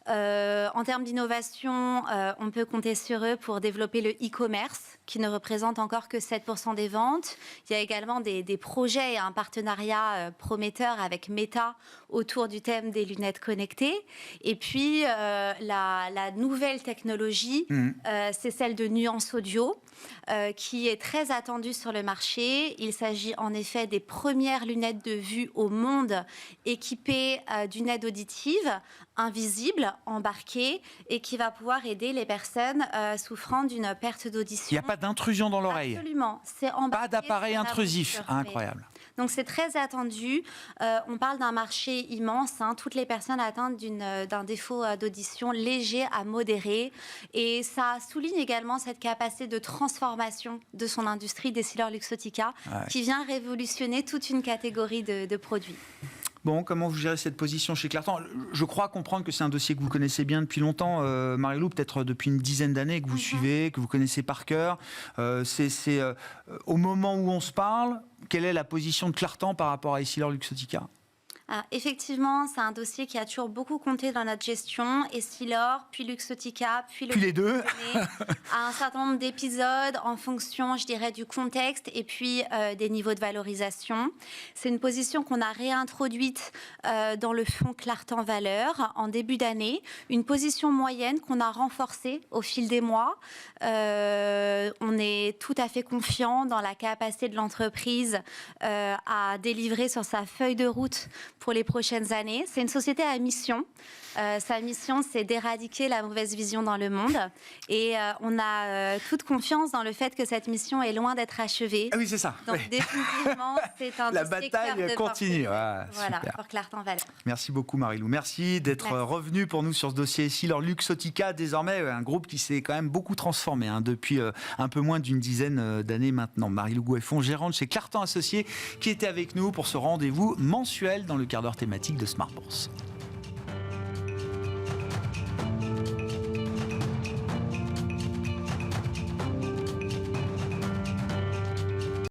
S5: En termes d'innovation, on peut compter sur eux pour développer le e-commerce, qui ne représente encore que 7% des ventes. Il y a également des projets et un partenariat prometteur avec Meta autour du thème des lunettes connectées. Et puis, la nouvelle technologie, c'est celle de nuance audio, qui est très attendue sur le marché. Il s'agit en effet des premières lunettes de vue au monde équipées d'une aide auditive invisible, embarquée, et qui va pouvoir aider les personnes souffrant d'une perte d'audition.
S1: Il n'y a pas d'intrusion dans l'oreille.
S5: Absolument. C'est embarqué.
S1: Pas d'appareil intrusif. Incroyable.
S5: Donc c'est très attendu. On parle d'un marché immense. Toutes les personnes atteintes d'un défaut d'audition léger à modéré. Et ça souligne également cette capacité de transformation de son industrie d'EssilorLuxottica, qui vient révolutionner toute une catégorie de produits.
S1: Bon, comment vous gérez cette position chez Clartan? Je crois comprendre que c'est un dossier que vous connaissez bien depuis longtemps, Marie-Lou, peut-être depuis une dizaine d'années que vous suivez, que vous connaissez par cœur. C'est au moment où on se parle, quelle est la position de Clartan par rapport à EssilorLuxottica?
S5: Effectivement, c'est un dossier qui a toujours beaucoup compté dans notre gestion. Essilor, puis Luxottica, puis
S1: les deux.
S5: À un certain nombre d'épisodes en fonction, je dirais, du contexte et puis des niveaux de valorisation. C'est une position qu'on a réintroduite dans le fonds Clartan Valeurs en début d'année. Une position moyenne qu'on a renforcée au fil des mois. On est tout à fait confiant dans la capacité de l'entreprise à délivrer sur sa feuille de route pour les prochaines années. C'est une société à mission. Sa mission, c'est d'éradiquer la mauvaise vision dans le monde. Et on a toute confiance dans le fait que cette mission est loin d'être achevée.
S1: Ah oui, c'est ça.
S5: Donc, définitivement, c'est un
S1: la
S5: dossier
S1: bataille continue.
S5: Voilà, pour Clartan Valeurs.
S1: Merci beaucoup, Marie-Lou. Merci d'être revenue pour nous sur ce dossier EssilorLuxottica, désormais un groupe qui s'est quand même beaucoup transformé depuis un peu moins d'une dizaine d'années maintenant. Marie-Lou Goueffon, gérante chez Clartan Associés, qui était avec nous pour ce rendez-vous mensuel dans le quart d'heure thématique de Smart Bourse.